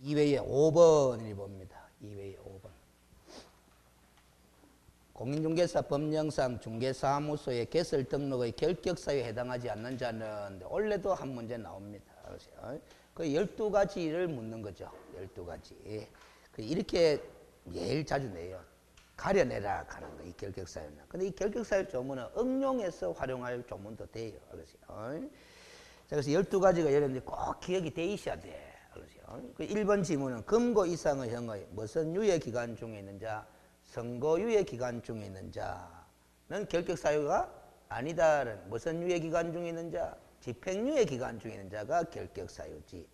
2회의 5번을 봅니다. 2회의 5번. 공인중개사 법령상 중개사무소의 개설 등록의 결격사유에 해당하지 않는 자는 원래도 한 문제 나옵니다. 그 12가지를 묻는 거죠. 12가지. 이렇게 제일 자주 내요. 가려내라 하는 거, 이 결격사유는. 근데 이 결격사유 조문은 응용해서 활용할 조문도 돼요. 그래서 12가지가 여러분들이 꼭 기억이 돼 있어야 돼. 그 1번 지문은 금고 이상의 형의 무슨 유예 기간 중에 있는 자, 선고 유예 기간 중에 있는 자는 결격사유가 아니다는 무슨 유예 기간 중에 있는 자, 집행유예 기간 중에 있는 자가 결격사유지.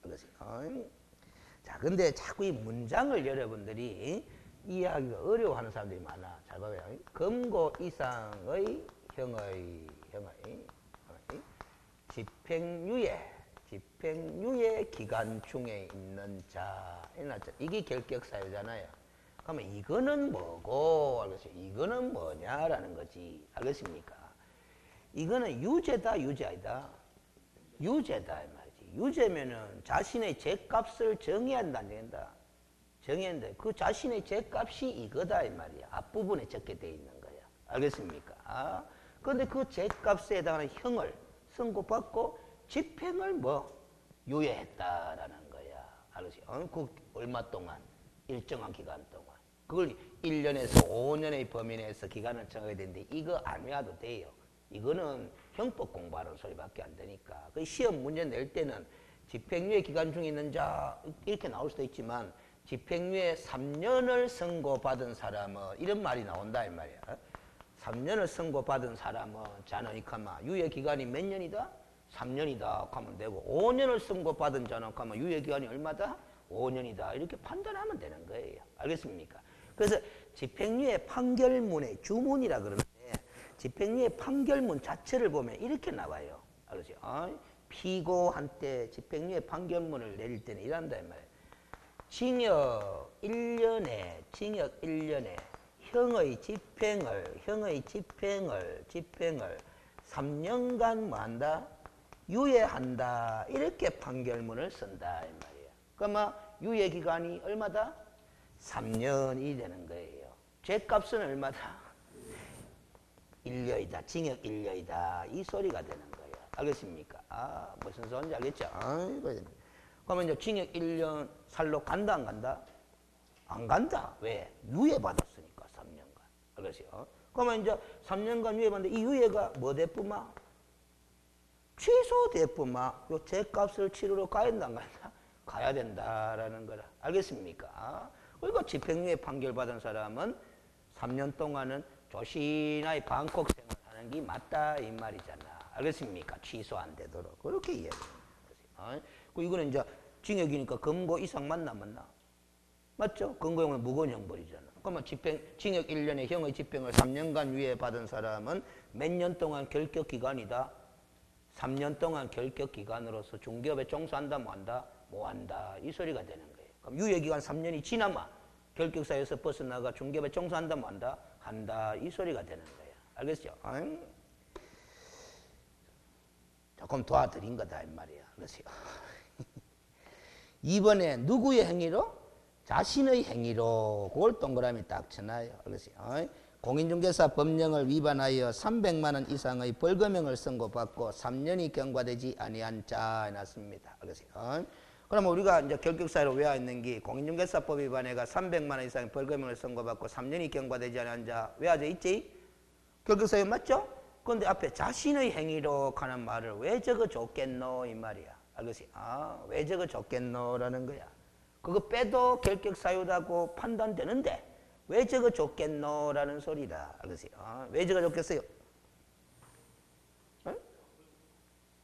자, 근데 자꾸 이 문장을 여러분들이 이해하기가 어려워하는 사람들이 많아. 잘 봐요. 금고 이상의 형의 집행유예 기간 중에 있는 자, 이게 결격사유잖아요. 그러면 이거는 뭐고, 알겠어요? 이거는 뭐냐라는 거지. 알겠습니까? 이거는 유죄다, 유죄 아니다? 유죄다, 이 말이지. 유죄면은 자신의 죄값을 정해야 한다, 안 된다? 정해야 한다. 그 자신의 죄값이 이거다, 이 말이야. 앞부분에 적게 돼 있는 거야. 알겠습니까? 그런데 그 죄값에 해당하는 형을 선고받고 집행을 유예했다라는 거야. 알겠어요? 그 얼마 동안? 일정한 기간 동안. 그걸 1년에서 5년의 범위 내에서 기간을 정해야 되는데 이거 안 외워도 돼요. 이거는 형법 공부하는 소리밖에 안 되니까. 그 시험 문제 낼 때는 집행유예 기간 중에 있는 자 이렇게 나올 수도 있지만 집행유예 3년을 선고받은 사람은 이런 말이 나온다 이 말이야. 3년을 선고받은 사람은 자는 이카마 유예 기간이 몇 년이다? 3년이다 하면 되고 5년을 선고받은 자는 가면 유예 기간이 얼마다? 5년이다. 이렇게 판단하면 되는 거예요. 알겠습니까? 그래서 집행유예 판결문의 주문이라 그러는데 집행유예 판결문 자체를 보면 이렇게 나와요. 알겠죠? 피고한테 집행유예 판결문을 내릴 때는 이란다 이 말이에요. 징역 1년에 형의 집행을 3년간 뭐한다? 유예한다. 이렇게 판결문을 쓴다 이 말이에요. 그러면 유예 기간이 얼마다? 3년이 되는 거예요. 죄값은 얼마다? 1년이다. 징역 1년이다. 이 소리가 되는 거예요. 알겠습니까? 무슨 소리인지 알겠죠? 그러면 이제 징역 1년 살로 간다 안 간다? 안 간다. 왜? 유예받았으니까 3년간. 알겠어요? 그러면 이제 3년간 유예받는데 이 유예가 뭐 됐구만? 취소됐구만. 요 죄값을 치르러 가야 된다 안 간다? 가야 된다라는 거라. 알겠습니까? 그러니까 집행유예 판결받은 사람은 3년 동안은 조신하게 방콕 생활하는 게 맞다 이 말이잖아. 알겠습니까? 취소 안 되도록. 그렇게 이해해요. 이거는 이제 징역이니까 금고 이상 맞나? 맞죠? 금고형은 무거운 형벌이잖아. 그러면 징역 1년의 형의 집행을 3년간 유예받은 사람은 몇 년 동안 결격 기간이다? 3년 동안 결격 기간으로서 중개업에 종사한다 뭐 한다? 뭐 한다. 이 소리가 되는 거예요. 그럼 유예 기간 3년이 지나마 결격사유에서 벗어나가 중개업에 종사한다 뭐 한다? 한다. 이 소리가 되는 거예요. 알겠죠? 조금 도와드린 거다 이 말이야. 그렇죠? 2번에 누구의 행위로? 자신의 행위로. 그걸 동그라미 딱 쳐놔요. 알겠어요? 공인중개사 법령을 위반하여 300만 원 이상의 벌금형을 선고받고 3년이 경과되지 아니한 자 해놨습니다. 알겠어요? 그러면 우리가 이제 결격사유로 외워있는 게 공인중개사법 위반해가 300만 원 이상의 벌금형을 선고받고 3년이 경과되지 아니한 자 외워져 있지? 결격사유 맞죠? 그런데 앞에 자신의 행위로 하는 말을 왜 적어줬겠노 이 말이야. 알겠어요? 왜 적어줬겠노라는 거야. 그거 빼도 결격사유라고 판단되는데 왜 적어줬겠노라는 소리다. 알겠어요? 왜 적어줬겠어요?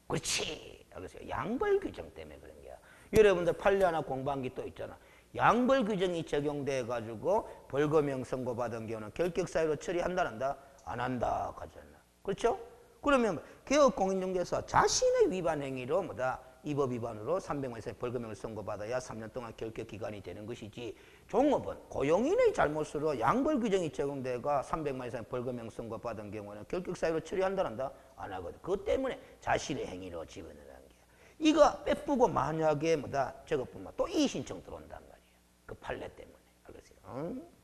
그렇지. 알겠어요? 양벌 규정 때문에 그런 거야. 여러분들 판례 하나 공부한 게 또 있잖아. 양벌 규정이 적용돼 가지고 벌금형 선고받은 경우는 결격사유로 처리한다 안 한다? 안 한다 하잖아. 그렇죠? 그러면 개업공인중개사 자신의 위반 행위로 뭐다? 이 법 위반으로 300만 이상의 벌금형을 선고받아야 3년 동안 결격 기간이 되는 것이지 종업원, 고용인의 잘못으로 양벌 규정이 적용돼가 300만 이상의 벌금형 선고받은 경우는 결격 사유로 처리한다 한다? 안 하거든. 그것 때문에 자신의 행위로 집어넣는 게. 이거 빼쁘고 만약에 뭐다 저것뿐만 또 이의 신청 들어온단 말이에요. 그 판례 때문에. 알겠어요?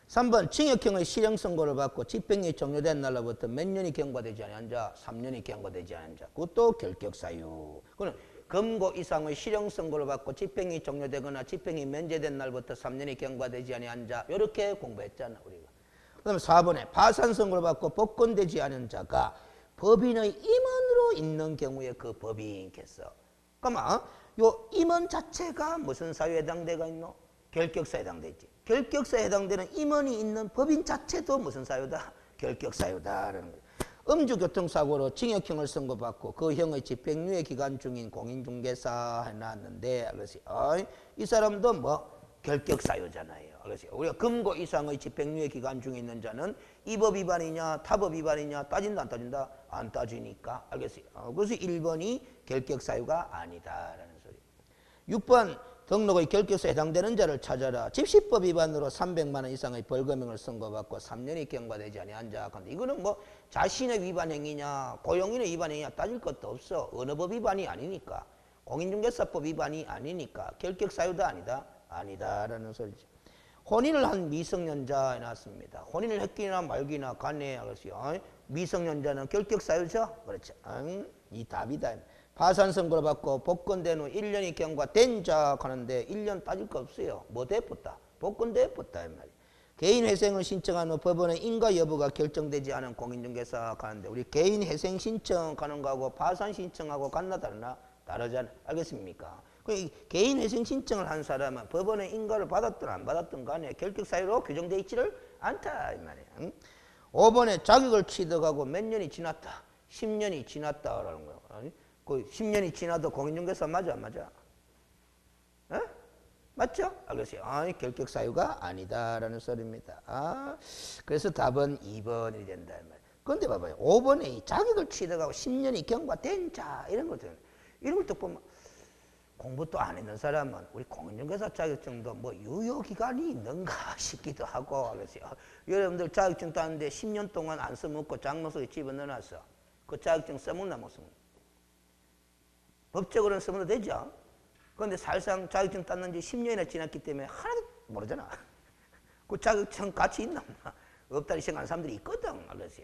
3번 징역형의 실형 선고를 받고 집행이 종료된 날로부터 몇 년이 경과되지 않은 자, 3년이 경과되지 않은 자, 그것도 결격 사유. 그는 금고 이상의 실형 선고를 받고 집행이 종료되거나 집행이 면제된 날부터 3년이 경과되지 않은 자, 이렇게 공부했잖아 우리가. 그다음에 4번에 파산 선고를 받고 복권되지 않은 자가 법인의 임원으로 있는 경우에 그 법인께서, 그러면 요 임원 자체가 무슨 사유에 해당되가 있노? 결격사에 해당되지. 결격사에 해당되는 임원이 있는 법인 자체도 무슨 사유다? 결격사유다라는 거예요. 음주교통사고로 징역형을 선고받고 그 형의 집행유예 기간 중인 공인중개사 해놨는데, 이 사람도 뭐 결격사유잖아요. 그래서 우리가 금고 이상의 집행유예 기간 중에 있는 자는 이 법 위반이냐 타법 위반이냐 따진다 안 따진다? 안 따지니까. 알겠어요? 그래서 1번이 결격사유가 아니다라는 소리. 6번 등록의 결격사에 해당되는 자를 찾아라. 집시법 위반으로 300만 원 이상의 벌금형을 선고받고 3년이 경과되지 아니한 자. 근데 이거는 뭐 자신의 위반 행위냐 고용인의 위반 행위냐 따질 것도 없어. 어느 법 위반이 아니니까. 공인중개사법 위반이 아니니까 결격사유도 아니다. 아니다라는 소리죠. 혼인을 한 미성년자에 나왔습니다. 혼인을 했기나 말기나 간에 하겠어요. 미성년자는 결격사유죠. 그렇죠. 이 답이다. 파산 선고를 받고 복권된 후 1년이 경과된 자 하는데 1년 따질 거 없어요. 뭐 대포다? 복권대포다 이 말이에요. 개인회생을 신청한 후 법원의 인가 여부가 결정되지 않은 공인중개사 하는데 우리 개인회생 신청하는 거하고 파산 신청하고 같나 다르나? 다르잖아요. 알겠습니까? 개인회생 신청을 한 사람은 법원의 인가를 받았든 안 받았든 간에 결격사유로 규정되어 있지를 않다 이 말이에요. 5번에 자격을 취득하고 몇 년이 지났다. 10년이 지났다라는 거예요. 그 10년이 지나도 공인중개사 맞아 안 맞아? 에? 맞죠? 알겠어요. 결격 사유가 아니다라는 소리입니다. 그래서 답은 2번이 된다 이 말이에요. 그런데 봐봐요. 5번에 자격을 취득하고 10년이 경과된 자 이런 것들 이런 걸 또 보면 공부도 안 했는 사람은 우리 공인중개사 자격증도 뭐 유효기간이 있는가 싶기도 하고 그래서 여러분들 자격증 따는데 10년 동안 안 써먹고 장롱 속에 집어넣어놨어. 그 자격증 써먹나 못 써먹나? 법적으로는 써먹어도 되죠. 그런데 사실상 자격증 땄는 지 10년이나 지났기 때문에 하나도 모르잖아. 그 자격증 가치 있나 없나? 없다는 생각하는 사람들이 있거든. 그래서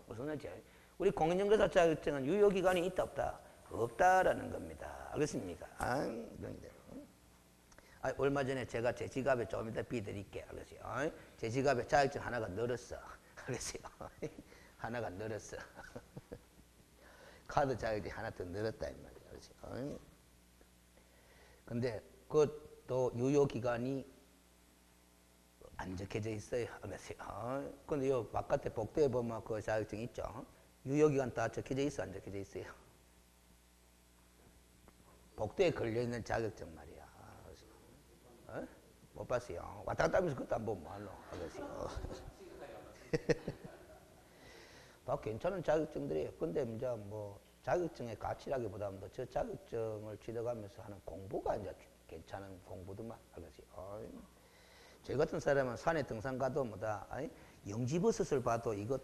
무슨 말인지 우리 공인중개사 자격증은 유효기간이 있다 없다? 없다라는 겁니다. 알겠습니까? 얼마 전에 제가 제 지갑에 좀 이따 비드릴게. 알겠어요? 제 지갑에 자격증 하나가 늘었어. 알겠어요? 하나가 늘었어. 카드 자격증 하나 더 늘었다 이 말이야. 알겠어요? 근데 그것도 유효기간이 안 적혀져 있어요. 알겠어요? 근데 요 바깥에 복도에 보면 그 자격증 있죠? 유효기간 다 적혀져 있어 안 적혀져 있어요? 복도에 걸려있는 자격증 말이야. 못 봤어요. 왔다 갔다 하면서 그것도 안 보면 뭐하노. 알겠어요? 다 괜찮은 자격증들이에요. 근데 이제 뭐 자격증의 가치라기보다는 저 자격증을 취득하면서 하는 공부가 이제 괜찮은 공부도만. 알겠어요? 저희 같은 사람은 산에 등산 가도 뭐다 영지버섯을 봐도 이거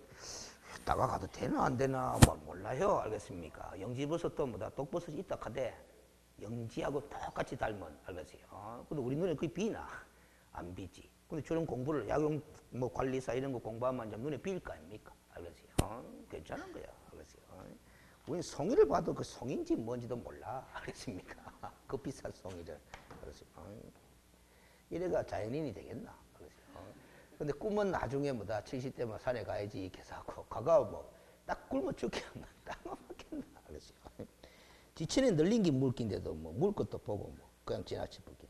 다가가도 되나 안 되나 뭐 몰라요. 알겠습니까? 영지버섯도 뭐다 독버섯이 있다 카대 영지하고 똑같이 닮은. 알겠어요? 근데 우리 눈에 그게 비나? 안 비지. 근데 저런 공부를 약용 뭐 관리사 이런 거 공부하면 이제 눈에 비일 거 아닙니까? 알겠어요? 괜찮은 거야. 알겠어요? 우리 송이를 봐도 그 송인지 뭔지도 몰라. 알겠습니까? 그 비싼 송이를. 알겠어요? 이래가 자연인이 되겠나? 알겠어요? 근데 꿈은 나중에 뭐다 70대면 산에 가야지 이렇게 하고 가가 뭐 딱 굶어 죽겠나? 딱 먹겠나? 알겠어요? 지천에 늘린 게 물기인데도 뭐 물 것도 보고 뭐 그냥 지나치 버긴데.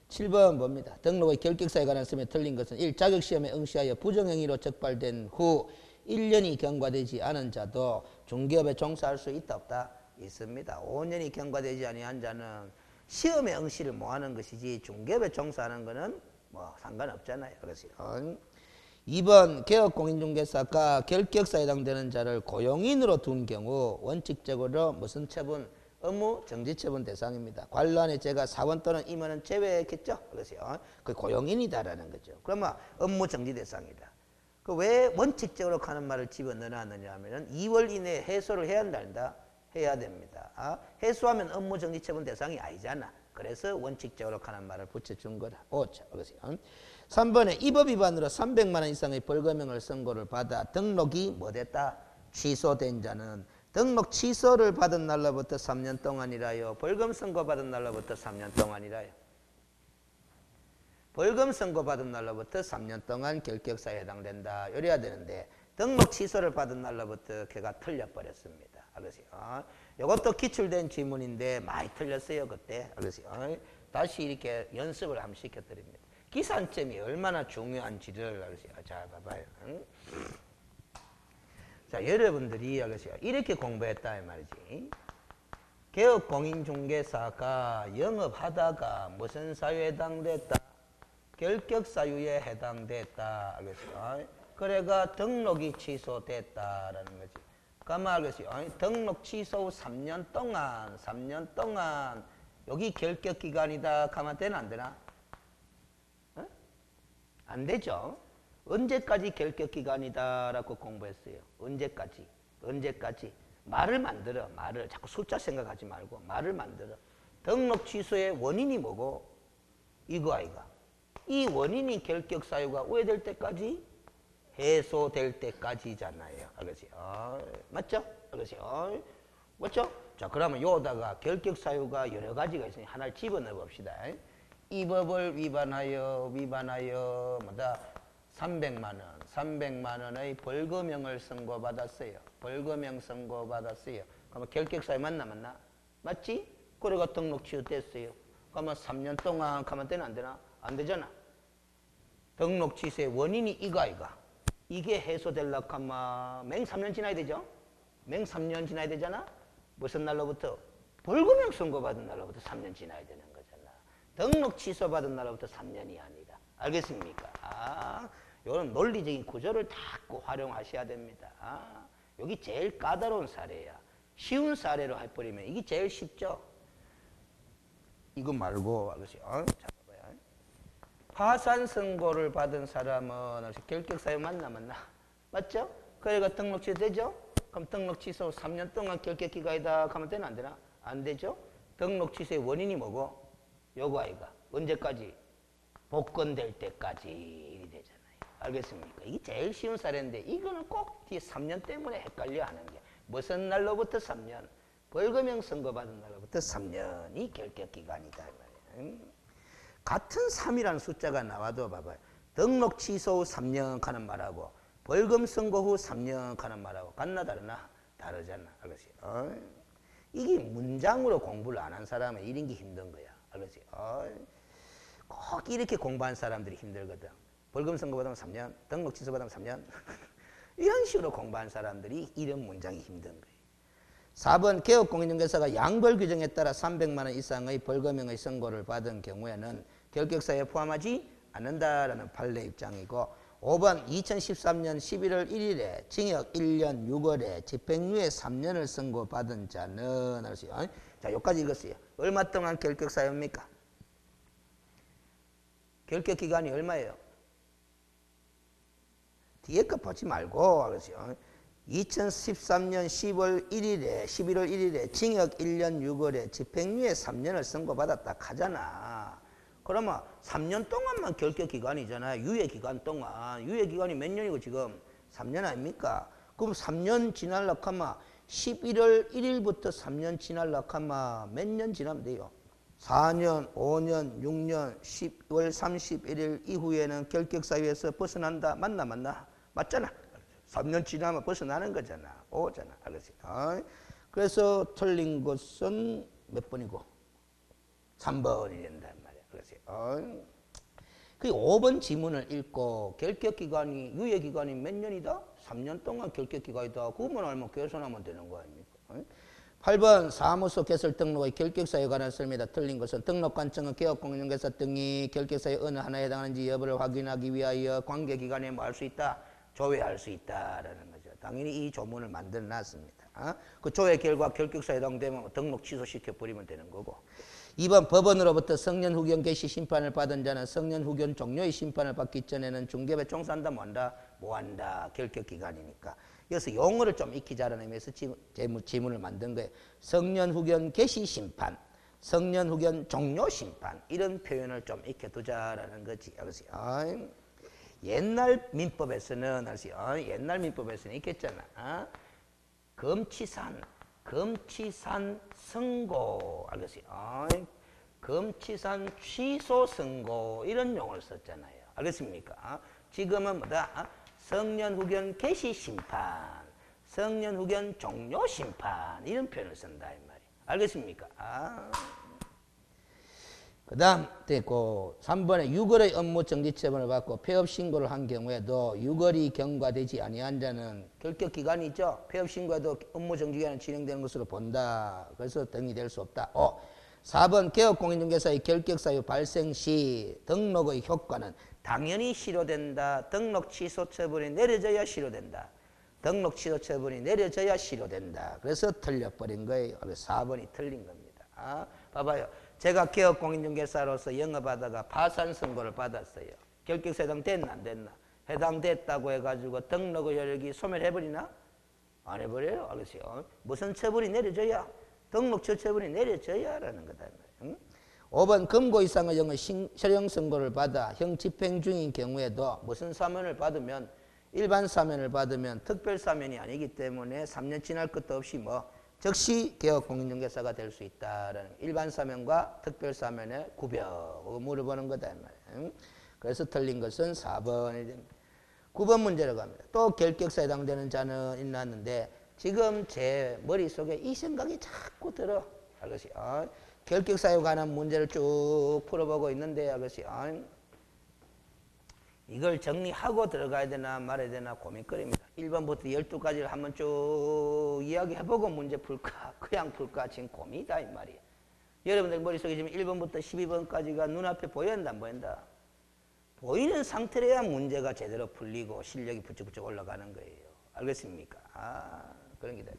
7번 뭡니다. 등록의 결격사에 관한 점에 틀린 것은 1. 자격시험에 응시하여 부정행위로 적발된 후 1년이 경과되지 않은 자도 중개업에 종사할 수 있다 없다? 있습니다. 5년이 경과되지 아니한 자는 시험에 응시를 못 하는 것이지 중개업에 종사하는 것은 뭐 상관없잖아요. 그래서 2번 개업공인중개사가 결격사에 해당되는 자를 고용인으로 둔 경우 원칙적으로 무슨 처분? 업무 정지처분 대상입니다. 관로안에 제가 사원 또는 임원은 제외했겠죠. 그래서요. 그 고용인이다라는 거죠. 그러면 업무 정지 대상이다. 그 왜 원칙적으로 하는 말을 집어넣어놨느냐 하면은 2월 이내에 해소를 해야 한다. 해야 됩니다. 해소하면 업무 정지 처분 대상이 아니잖아. 그래서 원칙적으로 하는 말을 붙여준 거다. 3번에 이 법 위반으로 300만 원 이상의 벌금형을 선고를 받아 등록이 뭐 됐다? 취소된 자는 등록 취소를 받은 날로부터 3년 동안이라요. 벌금 선고받은 날로부터 3년 동안이라요. 벌금 선고받은 날로부터 3년 동안 결격사에 해당된다. 이래야 되는데 등록 취소를 받은 날로부터 걔가 틀려버렸습니다. 알겠어요? 이것도 기출된 지문인데 많이 틀렸어요. 그때. 알겠어요? 다시 이렇게 연습을 한번 시켜드립니다. 기산점이 얼마나 중요한지를 알겠어요? 자, 봐봐요. 자, 여러분들이 알겠어요? 이렇게 공부했다 이 말이지. 개업공인중개사가 영업하다가 무슨 사유에 해당됐다? 결격사유에 해당됐다. 알겠어요? 그래가 등록이 취소됐다라는 거지. 그러면 알겠어요? 등록 취소 후 3년 동안 여기 결격기간이다 가면 되나 안 되나? 안 되죠. 언제까지 결격기간이다라고 공부했어요? 언제까지? 말을 만들어. 말을. 자꾸 숫자 생각하지 말고 말을 만들어. 등록 취소의 원인이 뭐고? 이거 아이가. 이 원인이 결격사유가 우회될 때까지 해소될 때까지잖아요. 알겠어요? 맞죠? 알겠어요? 맞죠? 자, 그러면 요다가 결격사유가 여러 가지가 있으니 하나를 집어넣어 봅시다. 이 법을 위반하여 뭐다? 300만 원의 벌금형을 선고받았어요. 벌금형 선고받았어요. 그러면 결격사유 맞나? 맞지? 그래가 등록 취소됐어요. 그러면 3년 동안 가면 되나 안 되나? 안 되잖아. 등록 취소의 원인이 이거이가. 이게 해소되려고 하면 맹 3년 지나야 되죠? 맹 3년 지나야 되잖아? 무슨 날로부터? 벌금형 선고받은 날로부터 3년 지나야 되는 거잖아. 등록 취소받은 날로부터 3년이 아니라. 알겠습니까? 이런 논리적인 구조를 자꾸 활용하셔야 됩니다. 여기 제일 까다로운 사례야. 쉬운 사례로 해버리면 이게 제일 쉽죠? 이거 말고, 알겠어요? 자, 봐봐요. 파산 선고를 받은 사람은 결격사유 맞나? 맞죠? 그래가 등록 취소되죠? 그럼 등록 취소 3년 동안 결격기간이다 하면 되나 안 되나? 안 되죠? 등록 취소의 원인이 뭐고? 요거 아이가. 언제까지? 복권될 때까지 일이 되잖아요. 알겠습니까? 이게 제일 쉬운 사례인데 이거는 꼭 뒤에 3년 때문에 헷갈려 하는 게 무슨 날로부터 3년? 벌금형 선고받은 날로부터 3년이 결격기간이다. 같은 3이라는 숫자가 나와도 봐봐요. 등록 취소 후 3년 가는 말하고 벌금 선고 후 3년 가는 말하고 같나 다르나? 다르잖아. 알겠어요? 이게 문장으로 공부를 안 한 사람은 이런 게 힘든 거야. 알겠어요? 꼭 이렇게 공부한 사람들이 힘들거든. 벌금 선고받으면 3년, 등록 취소받으면 3년. 이런 식으로 공부한 사람들이 이런 문장이 힘든 거예요. 4번 개업공인중개사가 양벌 규정에 따라 300만 원 이상의 벌금형의 선고를 받은 경우에는 결격사유에 포함하지 않는다라는 판례 입장이고 5번 2013년 11월 1일에 징역 1년 6월에 집행유예 3년을 선고받은 자는 자, 여기까지 읽었어요. 얼마 동안 결격사유입니까? 결격기간이 얼마예요? 뒤에 거 보지 말고 알았어요. 2013년 11월 1일에 징역 1년 6월에 집행유예 3년을 선고받았다 하잖아. 그러면 3년 동안만 결격기간이잖아. 유예기간 동안. 유예기간이 몇 년이고 지금 3년 아닙니까? 그럼 3년 지나려고 하면 11월 1일부터 3년 지나려고 하면 몇 년 지나면 돼요? 4년, 5년, 6년, 10월 31일 이후에는 결격사유에서 벗어난다. 맞나? 맞잖아. 3년 지나면 벗어나는 거잖아. 오잖아. 알겠어요? 그래서 틀린 것은 몇 번이고? 3번이 된단 말이야. 알겠어요? 그 5번 지문을 읽고 결격기간이, 유예기간이 몇 년이다? 3년 동안 결격기간이다. 그것만 알면 계산하면 되는 거 아닙니까? 8번 사무소 개설 등록의 결격사유에 관한 설명이다. 틀린 것은 등록관청은 개업공인중개사 등이 결격사유 어느 하나에 해당하는지 여부를 확인하기 위하여 관계기간에 뭐 할 수 있다? 조회할 수 있다라는 거죠. 당연히 이 조문을 만들어 놨습니다. 그 조회 결과 결격사유에 해당되면 등록 취소시켜버리면 되는 거고. 2번 법원으로부터 성년 후견 개시 심판을 받은 자는 성년 후견 종료의 심판을 받기 전에는 중개업에 종사한다 뭐한다? 뭐한다. 결격기간이니까. 여기서 용어를 좀 익히자라는 의미에서 지문을 만든 거예요. 성년 후견 개시 심판, 성년 후견 종료 심판 이런 표현을 좀 익혀두자라는 거지. 알았어요? 옛날 민법에서는 옛날 민법에서는 있겠잖아. 검치산 선고 알겠어요? 검치산 취소 선고 이런 용어를 썼잖아요. 알겠습니까? 지금은 뭐다? 성년 후견 개시 심판, 성년 후견 종료 심판 이런 표현을 쓴다 이 말이에요. 알겠습니까? 그 다음 됐고 3번에 유월의 업무 정지 처분을 받고 폐업 신고를 한 경우에도 유월이 경과되지 아니한 자는 결격 기간이죠. 폐업 신고에도 업무 정지 기간은 진행되는 것으로 본다. 그래서 등이 될 수 없다. 4번 개업공인중개사의 결격 사유 발생 시 등록의 효과는 당연히 실효된다. 등록 취소 처분이 내려져야 실효된다. 등록 취소 처분이 내려져야 실효된다. 그래서 틀려버린 거예요. 그래서 4번이 틀린 겁니다. 봐봐요. 제가 개업공인중개사로서 영업하다가 파산 선고를 받았어요. 결격사 해당됐나 안 됐나? 해당됐다고 해가지고 등록의 효력이 소멸해버리나? 안 해버려요. 알겠어요? 무슨 처분이 내려져야? 등록 처분이 내려져야라는 거다. 응? 5번 금고 이상의 영의 실형 선고를 받아 형 집행 중인 경우에도 무슨 사면을 받으면 일반 사면을 받으면 특별 사면이 아니기 때문에 3년 지날 것도 없이 즉시 개업공인중개사가 될 수 있다라는 일반 사면과 특별 사면의 구별을 물어보는 거다. 그래서 틀린 것은 4번이 됩니다. 9번 문제로 갑니다. 또 결격사에 해당되는 자는 있났는데 지금 제 머릿속에 이 생각이 자꾸 들어. 알겠어요? 결격사에 관한 문제를 쭉 풀어보고 있는데 알겠어요? 이걸 정리하고 들어가야 되나 말아야 되나 고민거리입니다. 1번부터 12가지를 한번 쭉 이야기해보고 문제 풀까 그냥 풀까 지금 고민이다 이 말이에요. 여러분들 머릿속에 지금 1번부터 12번까지가 눈앞에 보인다 안 보인다? 보이는 상태로야 문제가 제대로 풀리고 실력이 부쩍부쩍 올라가는 거예요. 알겠습니까? 그런 게다.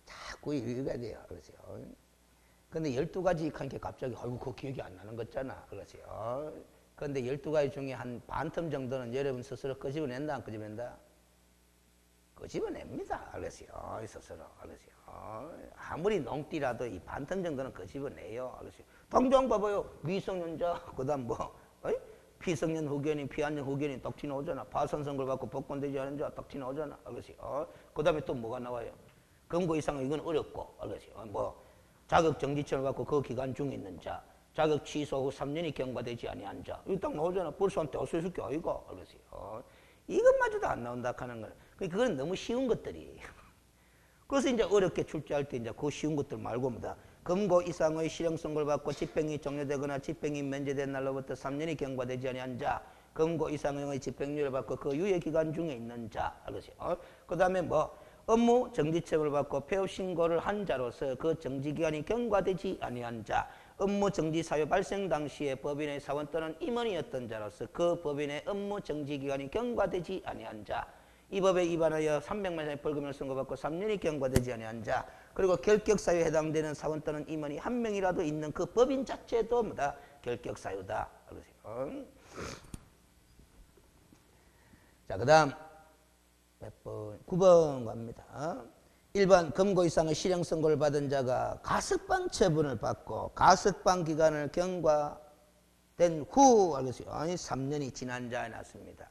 자꾸 읽어야 돼요. 그렇죠? 근데 12가지 하니까 갑자기 그거 기억이 안 나는 거잖아. 그렇죠? 근데 12가지 중에 한 반텀 정도는 여러분 스스로 끄집어낸다 안 끄집어낸다? 끄집어냅니다. 알겠어요? 스스로. 알겠어요? 아무리 농띠라도 이 반텀 정도는 끄집어내요. 알겠어요? 당장 봐봐요. 미성년자, 그 다음 피성년 후견인, 피한년 후견인 딱 지나오잖아. 파산선고를 받고 복권되지 않은 자 딱 지나오잖아. 알겠어요? 그 다음에 또 뭐가 나와요? 금고 이상은 이건 어렵고, 알겠어요? 자격 정지처를 받고 그 기간 중에 있는 자, 자격 취소 후 3년이 경과되지 아니한 자, 이거 딱 나오잖아. 벌써 한테 어서있을 게 아이가, 알겠어요? 이것마저도 안 나온다 하는 거는, 그건 너무 쉬운 것들이. 그래서 이제 어렵게 출제할 때 이제 그 쉬운 것들 말고 금고 이상의 실형 선고를 받고 집행이 종료되거나 집행이 면제된 날로부터 3년이 경과되지 아니한 자, 금고 이상의 집행유예를 받고 그 유예 기간 중에 있는 자, 알겠어요? 그 다음에 업무 정지처분을 받고 폐업 신고를 한 자로서 그 정지기간이 경과되지 아니한 자, 업무 정지 사유 발생 당시에 법인의 사원 또는 임원이었던 자로서 그 법인의 업무 정지기간이 경과되지 아니한 자, 이 법에 위반하여 300만 원의 벌금을 선고받고 3년이 경과되지 아니한 자, 그리고 결격사유에 해당되는 사원 또는 임원이 한 명이라도 있는 그 법인 자체도 결격사유다. 자, 그 다음 몇 번? 9번 갑니다. 1번 금고 이상의 실형 선고를 받은 자가 가석방 처분을 받고 가석방 기간을 경과된 후 알겠어요? 3년이 지난 자에 났습니다.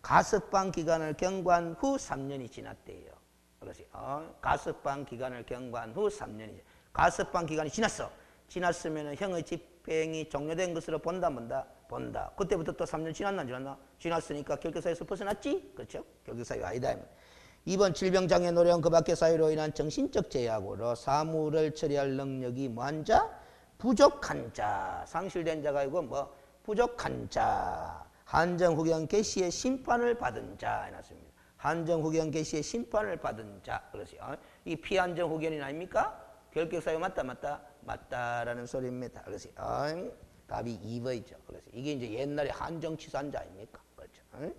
가석방 기간을 경과한 후 3년이 지났대요. 알겠어요? 가석방 기간을 경과한 후 3년이 가석방 기간이 지났어. 지났으면 형의 집행이 종료된 것으로 본다 본다. 그때부터 또 3년 지났나 안 지났나? 지났으니까 결격사유에서 벗어났지? 그렇죠? 결격사유가 아니다. 2번 질병장애 노령 그 밖의 사유로 인한 정신적 제약으로 사무를 처리할 능력이 뭐한 자? 부족한 자. 상실된 자가 아니고 부족한 자. 한정후견 개시의 심판을 받은 자 해놨습니다. 한정후견 개시의 심판을 받은 자. 그렇죠? 이 피한정후견이 아닙니까? 결격사유 맞다라는 소리입니다. 그렇죠? 답이 2번이죠. 그래서 이게 이제 옛날에 한정치산자 아닙니까? 그렇죠?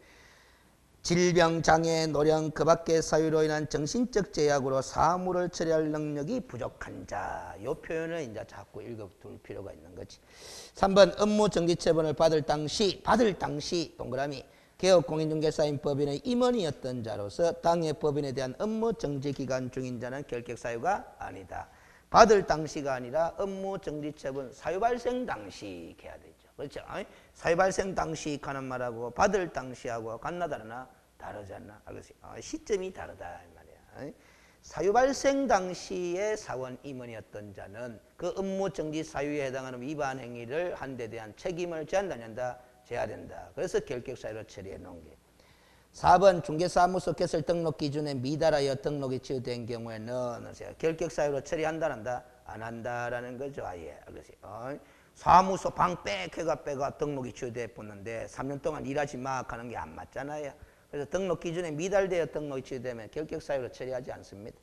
질병, 장애, 노령, 그 밖의 사유로 인한 정신적 제약으로 사무를 처리할 능력이 부족한 자. 이 표현을 이제 자꾸 읽어둘 필요가 있는 거지. 3번 업무 정지 처분을 받을 당시 동그라미 개업공인중개사인 법인의 임원이었던 자로서 당해 법인에 대한 업무 정지 기간 중인 자는 결격 사유가 아니다. 받을 당시가 아니라 업무 정지 처분 사유 발생 당시 해야 되죠. 그렇죠? 사유 발생 당시 하는 말하고 받을 당시하고 같나 다르나? 다르지 않나? 시점이 다르다 이 말이야. 사유 발생 당시에 사원 임원이었던 자는 그 업무 정지 사유에 해당하는 위반 행위를 한 데 대한 책임을 져야 된다. 그래서 결격 사유로 처리해 놓은 게. 4번 중개사무소 개설 등록 기준에 미달하여 등록이 취소된 경우에는 결격 사유로 처리한다 안 한다라는 거죠. 아예. 사무소 방 빼가 등록이 취소돼 붙는데 3년 동안 일하지 마 하는 게 안 맞잖아요. 그래서 등록 기준에 미달되어 등록이 취소되면 결격 사유로 처리하지 않습니다.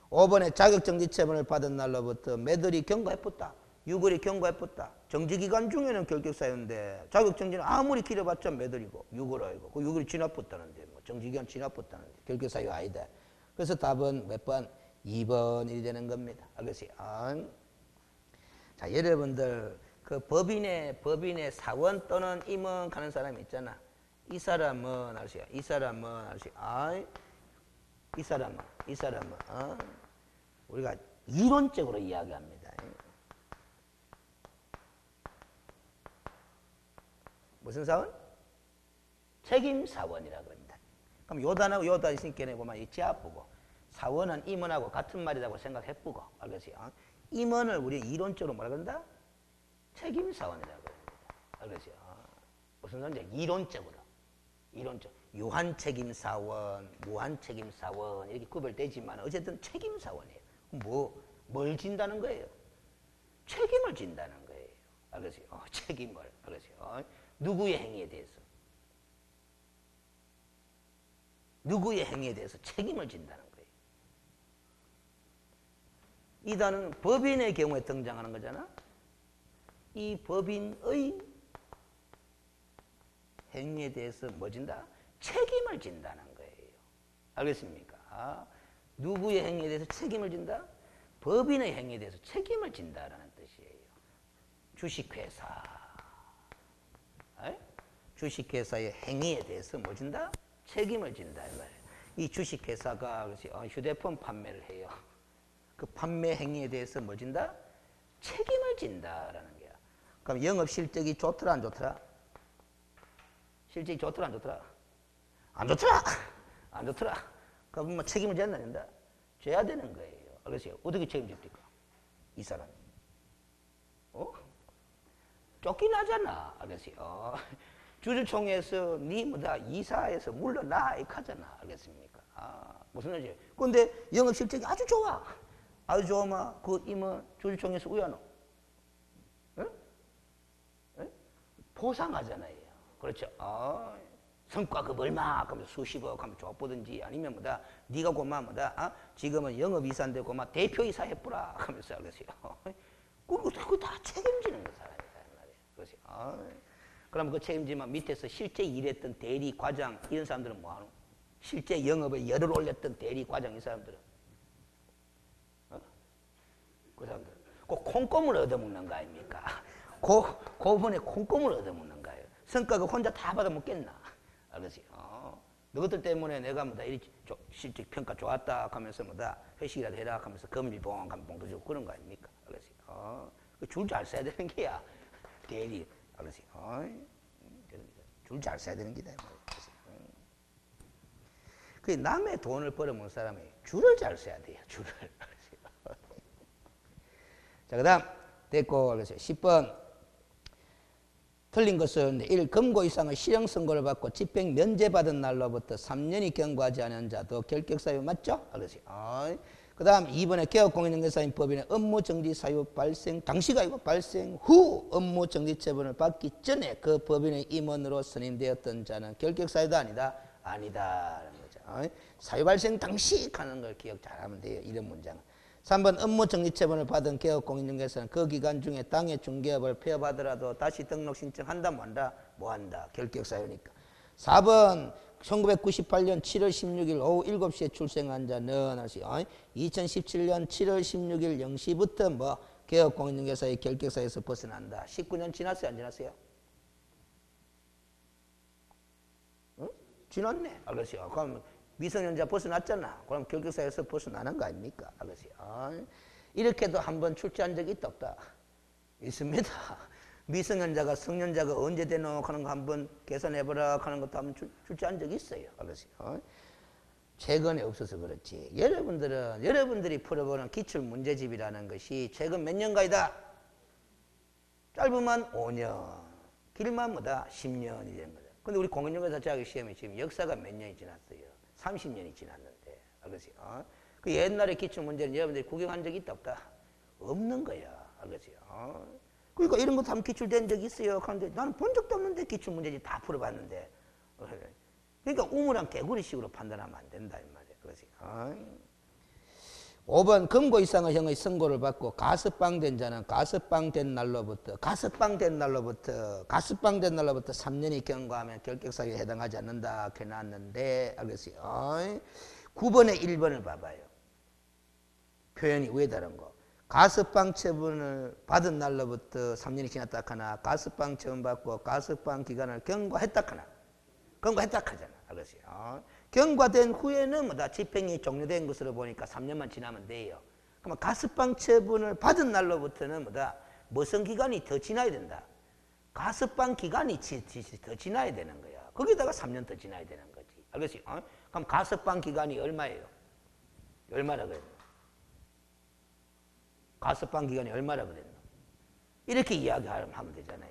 5번에 자격정지 처분을 받은 날로부터 매들이 경과해붙다. 6월이 경과해붙다. 정지기간 중에는 결격 사유인데 자격정지는 아무리 길어봤자 매들이고 6월 아니고 그 6월이 지나붙다는데 뭐 정지기간 지나붙다는데 결격 사유 아니다. 그래서 답은 몇 번? 2번이 되는 겁니다. 알겠어요? 자, 여러분들 그 법인의 사원 또는 임원 가는 사람이 있잖아. 이 사람은 알았어요. 이 사람은 우리가 이론적으로 이야기합니다. 무슨 사원? 책임사원이라고 합니다. 그럼 요 단하고 요 단 있으니까 보면 이 지압보고 사원은 임원하고 같은 말이라고 생각해보고 알겠어요? 임원을 우리 이론적으로 뭐라 그런다? 책임사원이라고 합니다. 알겠어요? 무슨 소리인지 이론적 유한책임사원, 무한책임사원 이렇게 구별되지만 어쨌든 책임사원이에요. 뭘 진다는 거예요? 책임을 진다는 거예요. 알겠어요? 책임을. 알겠어요? 누구의 행위에 대해서 책임을 진다는 거예요. 이 단어는 법인의 경우에 등장하는 거잖아. 이 법인의 행위에 대해서 뭐 진다? 책임을 진다는 거예요. 알겠습니까? 누구의 행위에 대해서 책임을 진다? 법인의 행위에 대해서 책임을 진다라는 뜻이에요. 주식회사. 주식회사의 행위에 대해서 뭐 진다? 책임을 진다. 이 말이에요. 이 주식회사가 휴대폰 판매를 해요. 그 판매 행위에 대해서 뭐 진다? 책임을 진다라는 거야. 그럼 영업 실적이 좋더라 안 좋더라? 실적이 좋더라 안 좋더라? 안 좋더라! 안 좋더라. 그럼 뭐 책임을 져야 된다? 져야 되는 거예요. 알겠어요? 어떻게 책임집니까? 이 사람이. 쫓기나잖아. 알겠어요? 주주총회에서 니 뭐다 이사에서 물러나 이렇게 하잖아. 알겠습니까? 무슨 말이지? 근데 영업 실적이 아주 좋아. 아주 좋으면 그 임원 주주총회에서 우야노. 보상하잖아요. 그렇죠? 성과급 얼마 하면 수십억 하면 줘보든지 아니면 뭐다 네가 고마 뭐다 지금은 영업이사인데 고마 대표이사 해보라 하면서 알겠어요. 그거 다 책임지는 거 사람이다 말이에요. 그렇지? 그럼 그 책임지면 밑에서 실제 일했던 대리 과장 이런 사람들은 뭐하노? 실제 영업에 열을 올렸던 대리 과장 이 사람들은 그 사람들 그 콩고물 얻어먹는 거 아닙니까? 그분에 콩고물 얻어먹는 거예요. 성과가 혼자 다 받아먹겠나? 알겠어요? 너희들 때문에 내가 뭐다 실적 평가 좋았다 하면서 뭐다 회식이라도 해라 하면서 금일봉 감봉도 주고 그런 거 아닙니까? 알겠어요? 줄 잘 써야 되는 게야. 대리. 알겠어요? 줄 잘 써야 되는 게다. 그 남의 돈을 벌어먹는 사람이 줄을 잘 써야 돼요. 줄을. 자, 그 다음 됐고 그래서 10번 틀린 것은 1. 금고 이상의 실형 선고를 받고 집행 면제받은 날로부터 3년이 경과하지 않은 자도 결격 사유 맞죠? 알겠어요? 그 다음 2번에 개업공인중개사인 법인의 업무 정지 사유 발생 당시가 아니고 발생 후 업무 정지 처분을 받기 전에 그 법인의 임원으로 선임되었던 자는 결격 사유도 아니다? 아니다라는 거죠. 사유 발생 당시 하는 걸 기억 잘하면 돼요. 이런 문장은. 3번 업무 정지 처분을 받은 개업공인중개사는 그 기간 중에 당해 중개업을 폐업하더라도 다시 등록 신청한다 뭐 한다? 뭐 한다. 결격 사유니까. 4번 1998년 7월 16일 오후 7시에 출생한 자는 하시 2017년 7월 16일 0시부터 뭐 개업공인중개사의 결격사유에서 벗어난다. 19년 지났어요? 안 지났어요? 응? 지났네. 알겠어요. 그럼 미성년자 벗어났잖아. 그럼 결격사유에서 벗어나는 거 아닙니까? 알겠어요. 이렇게도 한번 출제한 적이 있다 없다? 있습니다. 미성년자가 성년자가 언제 되노 하는 거 한번 계산해보라 하는 것도 한번 출제한 적이 있어요. 알겠어요. 최근에 없어서 그렇지. 여러분들이 풀어보는 기출문제집이라는 것이 최근 몇 년가이다? 짧으면 5년, 길면 뭐다? 10년이 되는 거다. 근데 우리 공인중개사 자격 시험이 지금 역사가 몇 년이 지났어요? 30년이 지났는데. 알겠어요? 그 옛날에 기출문제는 여러분들이 구경한 적이 있다 없다? 없는 거야. 알겠어요? 그러니까 이런 것도 한번 기출된 적이 있어요. 그런데 나는 본 적도 없는데 기출문제집 다 풀어봤는데. 그러니까 우물한 개구리식으로 판단하면 안 된다 이 말이에요. 그렇지? 5번 금고 이상의 형의 선고를 받고 가스방된 자는 가스방된 날로부터 3년이 경과하면 결격사유에 해당하지 않는다. 이렇게 나왔는데 알겠어요? 9번에 1번을 봐봐요. 표현이 왜 다른 거? 가스방 처분을 받은 날로부터 3년이 지났다 하나 가스방 처분 받고 가스방 기간을 경과했다 하나 경과했다 하잖아. 알겠어요? 경과된 후에는 뭐다 집행이 종료된 것으로 보니까 3년만 지나면 돼요. 그러면 가스방 처분을 받은 날로부터는 뭐다 무슨 기간이 더 지나야 된다. 가스방 기간이 더 지나야 되는 거야. 거기다가 3년 더 지나야 되는 거지. 알겠어요? 그럼 가스방 기간이 얼마예요? 얼마라 그랬나? 가스방 기간이 얼마라 그랬나? 이렇게 이야기하면 되잖아요.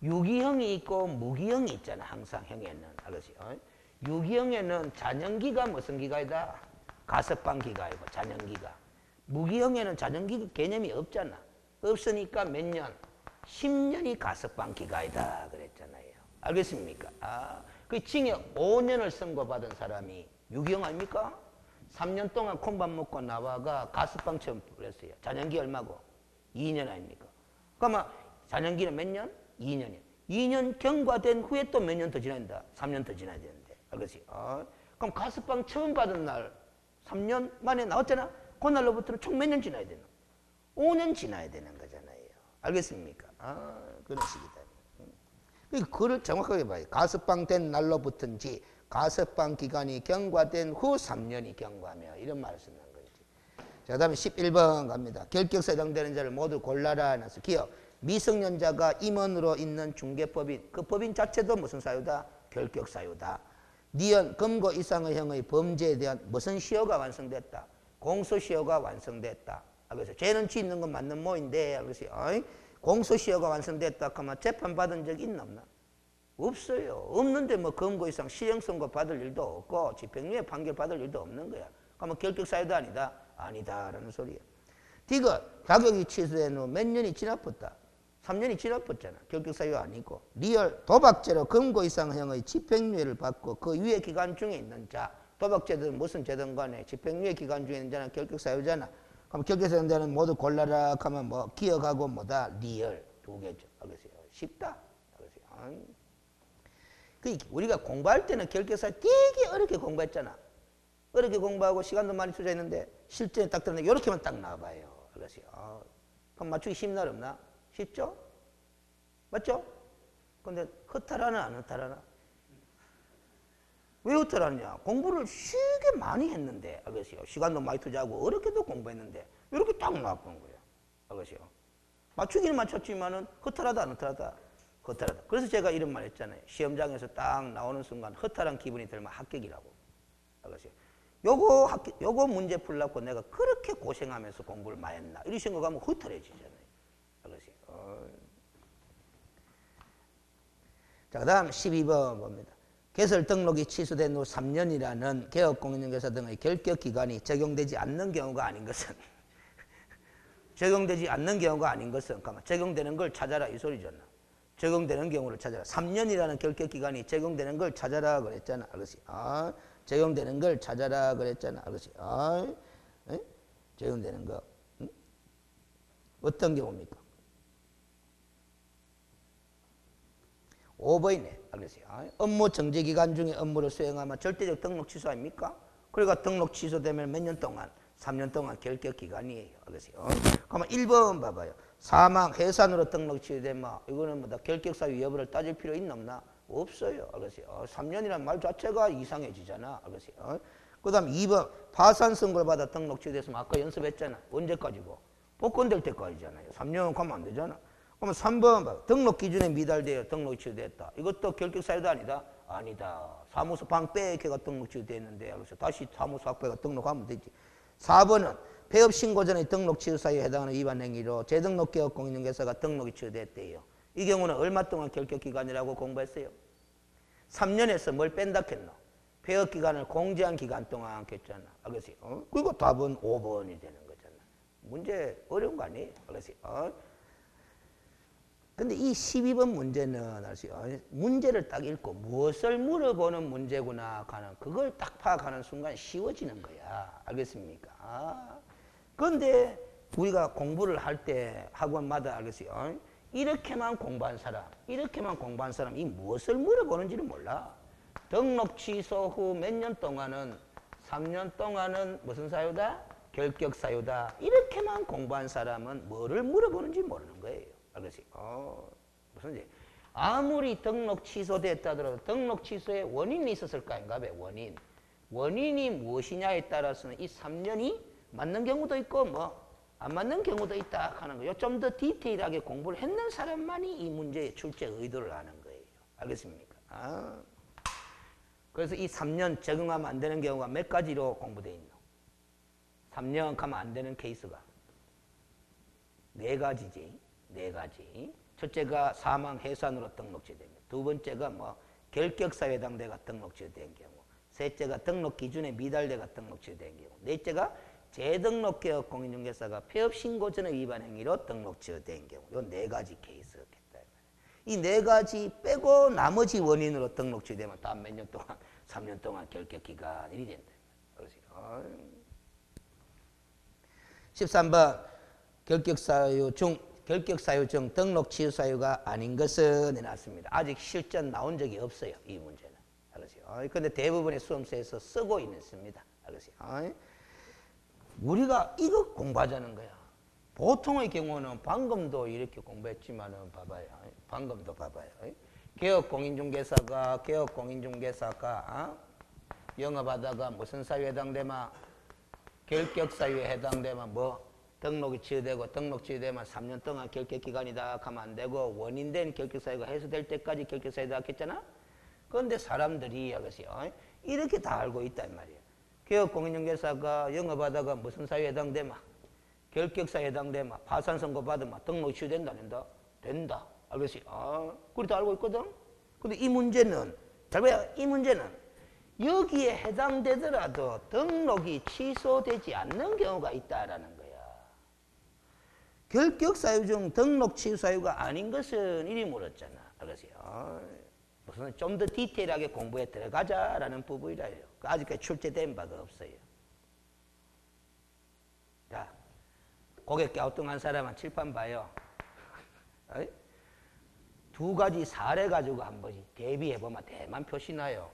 유기형이 있고 무기형이 있잖아. 항상 형에는. 알겠어요? 유기형에는 잔연기가 무슨 기간이다? 가스방 기간이고 잔연기가. 무기형에는 잔연기 개념이 없잖아. 없으니까 몇 년? 10년이 가스방 기간이다 그랬잖아요. 알겠습니까? 그 징역 5년을 선고받은 사람이 유기형 아닙니까? 3년 동안 콩밥 먹고 나와가 가스방 처분 했어요. 잔연기 얼마고? 2년 아닙니까? 그러면 잔연기는 몇 년? 2년이요. 2년 경과된 후에 또 몇 년 더 지나야 된다? 3년 더 지나야 되는데. 알겠어요? 그럼 가스방 처분 받은 날 3년 만에 나왔잖아? 그날로부터는 총 몇 년 지나야 되나? 5년 지나야 되는 거잖아요. 알겠습니까? 그런 식이다. 그걸 정확하게 봐요. 가스방 된 날로부터인지 가스방 기간이 경과된 후 3년이 경과하며 이런 말을 쓰는 거지. 자, 다음에 11번 갑니다. 결격사에 해당되는 자를 모두 골라라. 해서 기억. 미성년자가 임원으로 있는 중개법인. 그 법인 자체도 무슨 사유다? 결격사유다. 니은 금고 이상의 형의 범죄에 대한 무슨 시효가 완성됐다? 공소시효가 완성됐다. 그래서 죄는 짓는 건 맞는 모인데 그래서 공소시효가 완성됐다 하면 재판받은 적이 있나 없나? 없어요. 없는데 뭐 금고 이상 실형선고 받을 일도 없고 집행유예 판결 받을 일도 없는 거야. 그러면 결격사유도 아니다? 아니다라는 소리야. 디귿 자격이 취소된 후 몇 년이 지나봤다? 3년이 지나봤잖아. 결격사유 아니고. 리얼 도박죄로 금고 이상형의 집행유예를 받고 그 유예 기간 중에 있는 자. 도박죄든 무슨 죄든 간에 집행유예 기간 중에 있는 자는 결격사유잖아. 그럼 결격사유 자는 모두 골라라 하면 뭐 기억하고 뭐다? 리얼 두 개죠. 알겠어요? 쉽다. 알겠어요? 우리가 공부할 때는 결격사유 되게 어렵게 공부했잖아. 어렵게 공부하고 시간도 많이 투자했는데 실전에 딱 들었는데 이렇게만 딱 나와봐요. 알겠어요? 그럼 맞추기 쉽나 어렵나? 쉽죠? 맞죠? 근데 허탈하나 안 허탈하나? 왜 허탈하냐? 공부를 쉽게 많이 했는데 알겠어요? 시간도 많이 투자하고 어렵게도 공부했는데 이렇게 딱 나왔던 거예요. 알겠어요? 맞추기는 맞췄지만은 허탈하다 안 허탈하다? 허탈하다. 그래서 제가 이런 말 했잖아요. 시험장에서 딱 나오는 순간 허탈한 기분이 들면 합격이라고. 알겠어요? 요거 문제 풀려고 내가 그렇게 고생하면서 공부를 많이 했나? 이런 생각하면 허탈해지잖아요. 알겠어요? 자, 그 다음 12번 봅니다. 개설 등록이 취소된 후 3년이라는 개업공인중개사 등의 결격기간이 적용되지 않는 경우가 아닌 것은 적용되지 않는 경우가 아닌 것은 잠깐만, 적용되는 걸 찾아라 이 소리잖아. 적용되는 경우를 찾아라. 3년이라는 결격기간이 적용되는 걸 찾아라 그랬잖아. 알겠어요? 적용되는 걸 찾아라 그랬잖아. 알겠어요? 적용되는 거. 응? 어떤 경우입니까? 5번이네. 알겠어요? 업무 정지 기간 중에 업무를 수행하면 절대적 등록 취소 아닙니까? 그러니까 등록 취소되면 몇 년 동안? 3년 동안 결격 기간이에요. 알겠어요? 그러면 1번 봐봐요. 사망, 해산으로 등록 취소되면 이거는 뭐다? 결격 사유 여부를 따질 필요 있나 없나? 없어요. 알겠어요? 3년이라는 말 자체가 이상해지잖아. 알겠어요? 그 다음 2번 파산 선고를 받아 등록 취소됐으면 아까 연습했잖아. 언제까지고? 복권될 때까지잖아요. 3년 가면 안 되잖아. 그러면 3번 봐. 등록 기준에 미달되어 등록 취소됐다. 이것도 결격 사유도 아니다? 아니다. 사무소 방 빼개가 등록 취소됐는데 그래서 다시 사무소 앞에가 등록하면 되지. 4번은 폐업 신고 전에 등록 취소 사유에 해당하는 위반 행위로 재등록 개업 공인중개사가 등록이 취소됐대요. 이 경우는 얼마 동안 결격 기간이라고 공부했어요? 3년에서 뭘 뺀다 했노? 폐업 기간을 공제한 기간 동안 했잖아. 알겠어요? 그리고 답은 5번이 되는 거잖아. 문제 어려운 거 아니에요? 알겠어요? 근데 이 12번 문제는 아시죠? 문제를 딱 읽고 무엇을 물어보는 문제구나 하는 그걸 딱 파악하는 순간 쉬워지는 거야. 알겠습니까? 그런데 우리가 공부를 할 때 학원마다 알겠어요? 이렇게만 공부한 사람, 이 무엇을 물어보는지를 몰라. 등록 취소 후 몇 년 동안은 3년 동안은 무슨 사유다? 결격 사유다. 이렇게만 공부한 사람은 뭐를 물어보는지 모르는 거예요. 알겠어요? 무슨 지 아무리 등록 취소됐다 하더라도 등록 취소에 원인이 있었을까 인가 봐. 원인이 무엇이냐에 따라서는 이 3년이 맞는 경우도 있고 뭐 안 맞는 경우도 있다 하는 거예요. 좀 더 디테일하게 공부를 했는 사람만이 이 문제의 출제 의도를 아는 거예요. 알겠습니까? 그래서 이 3년 적용하면 안 되는 경우가 몇 가지로 공부되어 있노? 3년 가면 안 되는 케이스가 4가지지. 4가지. 첫째가 사망 해산으로 등록취되면, 두 번째가 뭐 결격사유에 해당돼가 등록취된 경우, 셋째가 등록 기준에 미달돼가 등록취된 경우, 넷째가 재등록 개업 공인중개사가 폐업 신고 전에 위반 행위로 등록취된 경우, 요 4가지 케이스였겠다. 이 4가지 빼고 나머지 원인으로 등록취되면 다음 몇 년 동안, 3년 동안 결격 기간이 된다. 그렇죠? 13번 결격사유 중 등록 취소 사유가 아닌 것은 해놨습니다. 아직 실전 나온 적이 없어요. 이 문제는. 알았어요? 근데 대부분의 수험서에서 쓰고 있습니다. 알았어요? 우리가 이거 공부하자는 거야. 보통의 경우는 방금도 이렇게 공부했지만은 봐봐요. 방금도 봐봐요. 개업공인중개사가 영업하다가 무슨 사유에 해당되면 결격사유에 해당되면 뭐 등록이 취소되고 등록 취소되면 3년 동안 결격기간이다 하면 안 되고 원인된 결격사유가 해소될 때까지 결격사유다 했잖아. 그런데 사람들이 이렇게 다 알고 있단 말이야. 개업공인중개사가 영업하다가 무슨 사유에 해당되면 결격사유에 해당되면 파산 선고 받으면 등록이 취소된다 안 된다? 된다. 알겠어요? 그렇게 알고 있거든. 근데 이 문제는 잘 봐요. 이 문제는 여기에 해당되더라도 등록이 취소되지 않는 경우가 있다라는 거야. 결격 사유 중 등록 취소 사유가 아닌 것은 이리 물었잖아. 알겠어요? 무슨 좀 더 디테일하게 공부에 들어가자라는 부분이라요. 아직까지 출제된 바가 없어요. 자, 고개 갸우뚱한 사람은 칠판 봐요. 2가지 사례 가지고 한 번씩 대비해보면 대만 표시나요.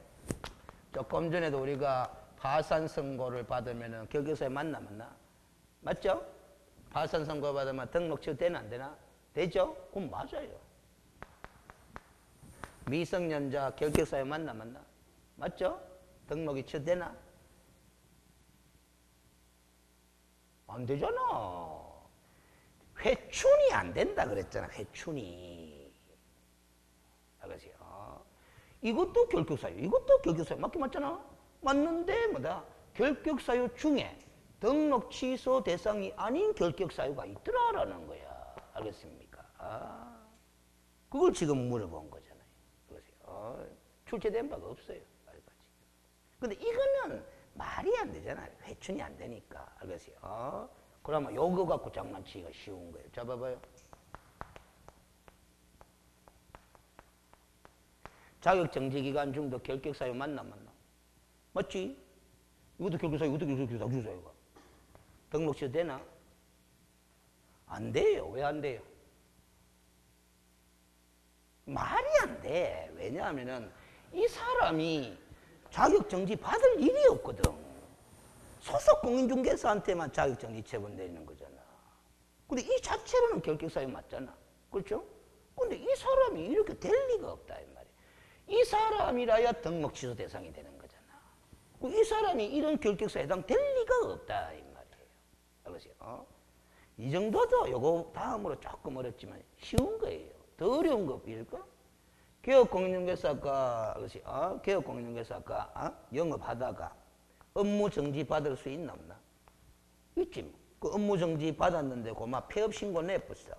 조금 전에도 우리가 파산 선고를 받으면 결격사유 맞나? 맞죠? 파산 선고 받으면 등록 취소되나 안 되나? 되죠? 그럼 맞아요. 미성년자 결격사유 맞나? 맞죠? 등록이 취소되나? 안 되잖아. 회춘이 안 된다 그랬잖아. 회춘이. 알겠어요? 이것도 결격사유, 이것도 결격사유 맞긴 맞잖아. 맞는데 뭐다? 결격사유 중에 등록 취소 대상이 아닌 결격사유가 있더라라는 거야. 알겠습니까? 그걸 지금 물어본 거잖아요. 그러세요. 출제된 바가 없어요. 말까지. 근데 이거는 말이 안 되잖아요. 회춘이 안 되니까. 알겠어요. 그러면 요거 갖고 장난치기가 쉬운 거예요. 잡아봐요. 자격정지기간 중도 결격사유 맞나? 맞지? 이것도 결격사유, 이것도 결격사유가. 등록 취소 되나? 안 돼요. 왜 안 돼요? 말이 안 돼. 왜냐하면은 이 사람이 자격정지 받을 일이 없거든. 소속 공인중개사한테만 자격정지 처분 내리는 거잖아. 근데 이 자체로는 결격사유 맞잖아. 그렇죠? 근데 이 사람이 이렇게 될 리가 없다 이 말이야. 이 사람이라야 등록 취소 대상이 되는 거잖아. 이 사람이 이런 결격사에 해당 될 리가 없다 이 말이에요. 알겠어요? 이 정도도 요거 다음으로 조금 어렵지만 쉬운 거예요. 더 어려운 거 빌까? 개업공인중개사가 개업공인중개사가 영업하다가 업무 정지 받을 수 있나 없나? 있지 뭐. 그 업무 정지 받았는데 고마 폐업 신고 내었어.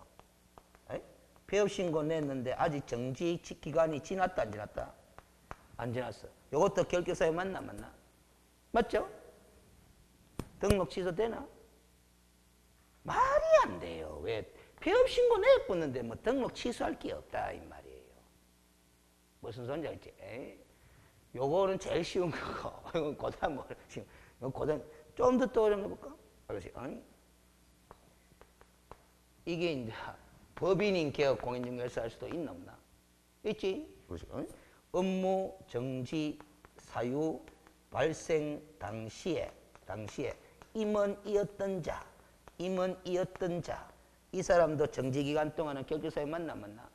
폐업 신고 냈는데 아직 정지 기간이 지났다 안 지났다? 안 지났어. 요것도 결격사유 맞나 맞나? 맞죠? 등록 취소되나? 말이 안 돼요. 왜? 폐업 신고 내었는데 뭐 등록 취소할 게 없다 이 말이에요. 무슨 소리인지 알지? 요거는 제일 쉬운 거고 이건 고단 어렵지. 고단 좀 더 어려운 거 볼까? 알겠지? 이게 이제 법인인 개업 공인중개사 할 수도 있나 없나? 있지? 업무 정지 사유 발생 당시에 임원이었던 자, 이 사람도 정지 기간 동안은 결격사유 맞나 맞나?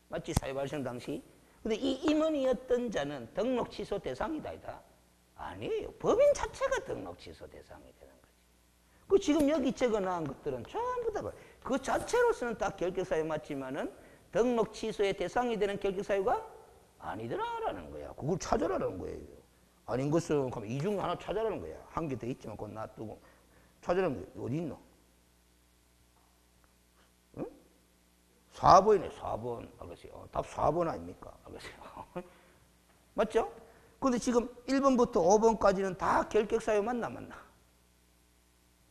맞지? 사유 발생 당시. 근데 이 임원이었던 자는 등록 취소 대상이다 아니다? 아니에요. 법인 자체가 등록 취소 대상이 되는 거지. 그 지금 여기 적어놓은 것들은 전부 다 그 자체로서는 딱 결격사유 맞지만은 등록 취소의 대상이 되는 결격사유가 아니더라라는 거야. 그걸 찾아라는 거예요. 아닌 것은 그럼 이 중 하나 찾아라는 거야. 한 개 더 있지만 그건 놔두고 찾아라는 거야. 어디 있노? 응? 4번이네. 4번. 알겠어요. 답 4번 아닙니까? 알겠어요. 맞죠? 근데 지금 1번부터 5번까지는 다 결격사유 맞나 맞나?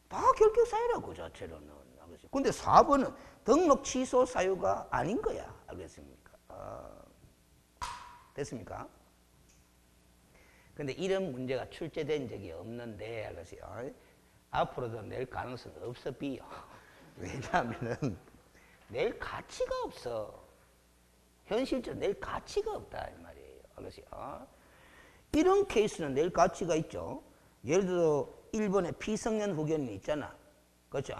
다 결격사유라고 그 자체로는. 알겠어요. 근데 4번은 등록 취소 사유가 아닌 거야. 알겠습니까? 됐습니까? 근데 이런 문제가 출제된 적이 없는데, 알겠어요? 앞으로도 낼 가능성은 없어 비요. 왜냐하면은 낼 가치가 없어. 현실적으로 낼 가치가 없다 이 말이에요. 알겠어요? 이런 케이스는 낼 가치가 있죠. 예를 들어 1번에 피성년 후견이 있잖아. 그렇죠?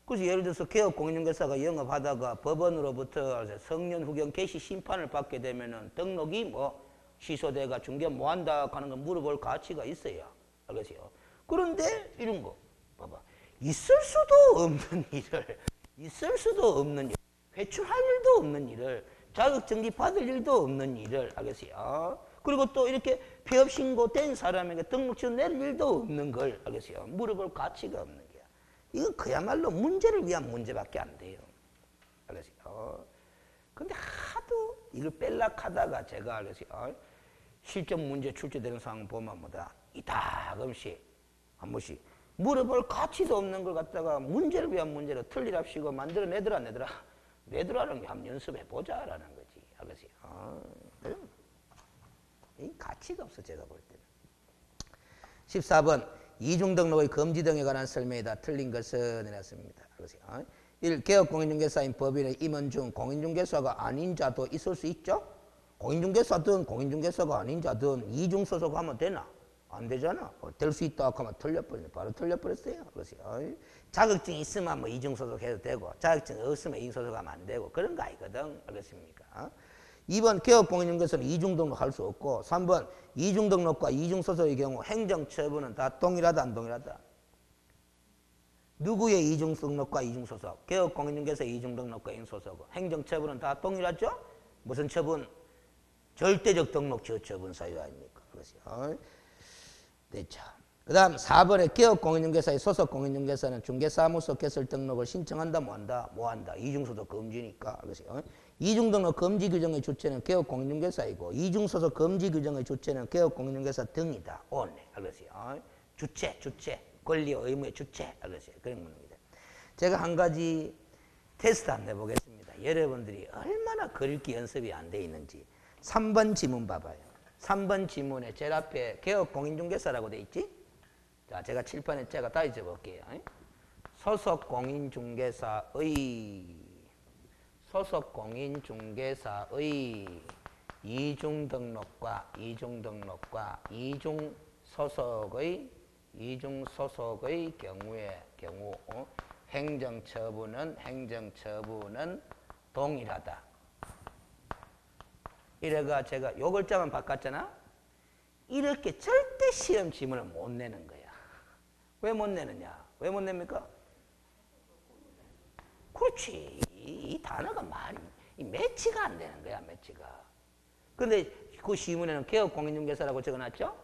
그래서 예를 들어서 개업공인중개사가 영업하다가 법원으로부터 성년 후견 개시 심판을 받게 되면은 등록이 뭐 취소돼가 중개 뭐 한다 하는 거 물어볼 가치가 있어요. 알겠어요? 그런데 이런 거 봐봐. 있을 수도 없는 일, 회출할 일도 없는 일을, 자격정지 받을 일도 없는 일을, 알겠어요? 그리고 또 이렇게 폐업 신고된 사람에게 등록 취소 낼 일도 없는 걸, 알겠어요? 물어볼 가치가 없는 거야. 이건 그야말로 문제를 위한 문제밖에 안 돼요. 알겠어요? 근데 하도 이걸 뺄락 하다가 제가, 알겠어요? 실전 문제 출제되는 상황 보면 뭐다? 이따금씩 한 번씩 물어볼 가치도 없는 걸 갖다가 문제를 위한 문제로 틀리랍시고 만들어내더라. 내더라는 게 한번 연습해보자라는 거지. 알겠어요? 이 가치가 없어 제가 볼 때는. 14번 이중등록의 금지 등에 관한 설명이다. 틀린 것은 이랬습니다. 알겠어요? 1. 개업공인중개사인 법인의 임원 중 공인중개사가 아닌 자도 있을 수 있죠? 공인중개사든 공인중개사가 아닌 자든 이중소속하면 되나? 안 되잖아. 될 수 있다 하면 틀려버리네. 바로 틀려버렸어요. 그렇어요. 자격증이 있으면 뭐 이중소속해도 되고 자격증이 없으면 이중소속하면 안 되고 그런 거 아니거든. 알겠습니까? 2번 개업공인중개사는 이중등록할 수 없고 3번 이중등록과 이중소속의 경우 행정처분은 다 동일하다 안 동일하다? 누구의 이중등록과 이중소속? 개업공인중개사 이중등록과 이중소속. 행정처분은 다 동일하죠? 무슨 처분? 절대적 등록 저처분 사유 아닙니까? 그렇죠. 됐죠. 그 다음 4번에 개업공인중개사의 소속공인중개사는 중개사무소 개설 등록을 신청한다 뭐한다? 뭐한다? 이중소속 금지니까. 그렇죠. 이중등록 금지 규정의 주체는 개업공인중개사이고 이중소속 금지 규정의 주체는 개업공인중개사 등이다. 오네. 알겠어요. 주체. 권리와 의무의 주체. 알겠어요. 그런 겁니다. 제가 한 가지 테스트 한번 해보겠습니다. 여러분들이 얼마나 그릴기 연습이 안 돼 있는지. 3번 지문 봐봐요. 3번 지문에 제일 앞에 개업공인중개사라고 돼 있지? 자, 제가 칠판에 제가 다시 적어볼게요. 소속공인중개사의 소속 공인중개사의 이중등록과 이중소속의 경우 행정처분은 동일하다. 이래가 제가 요 글자만 바꿨잖아. 이렇게 절대 시험 지문을 못 내는 거야. 왜 못 내느냐? 왜 못 냅니까? 그렇지. 이 단어가 이 매치가 안 되는 거야, 매치가. 근데 그 시문에는 개업공인중개사라고 적어놨죠?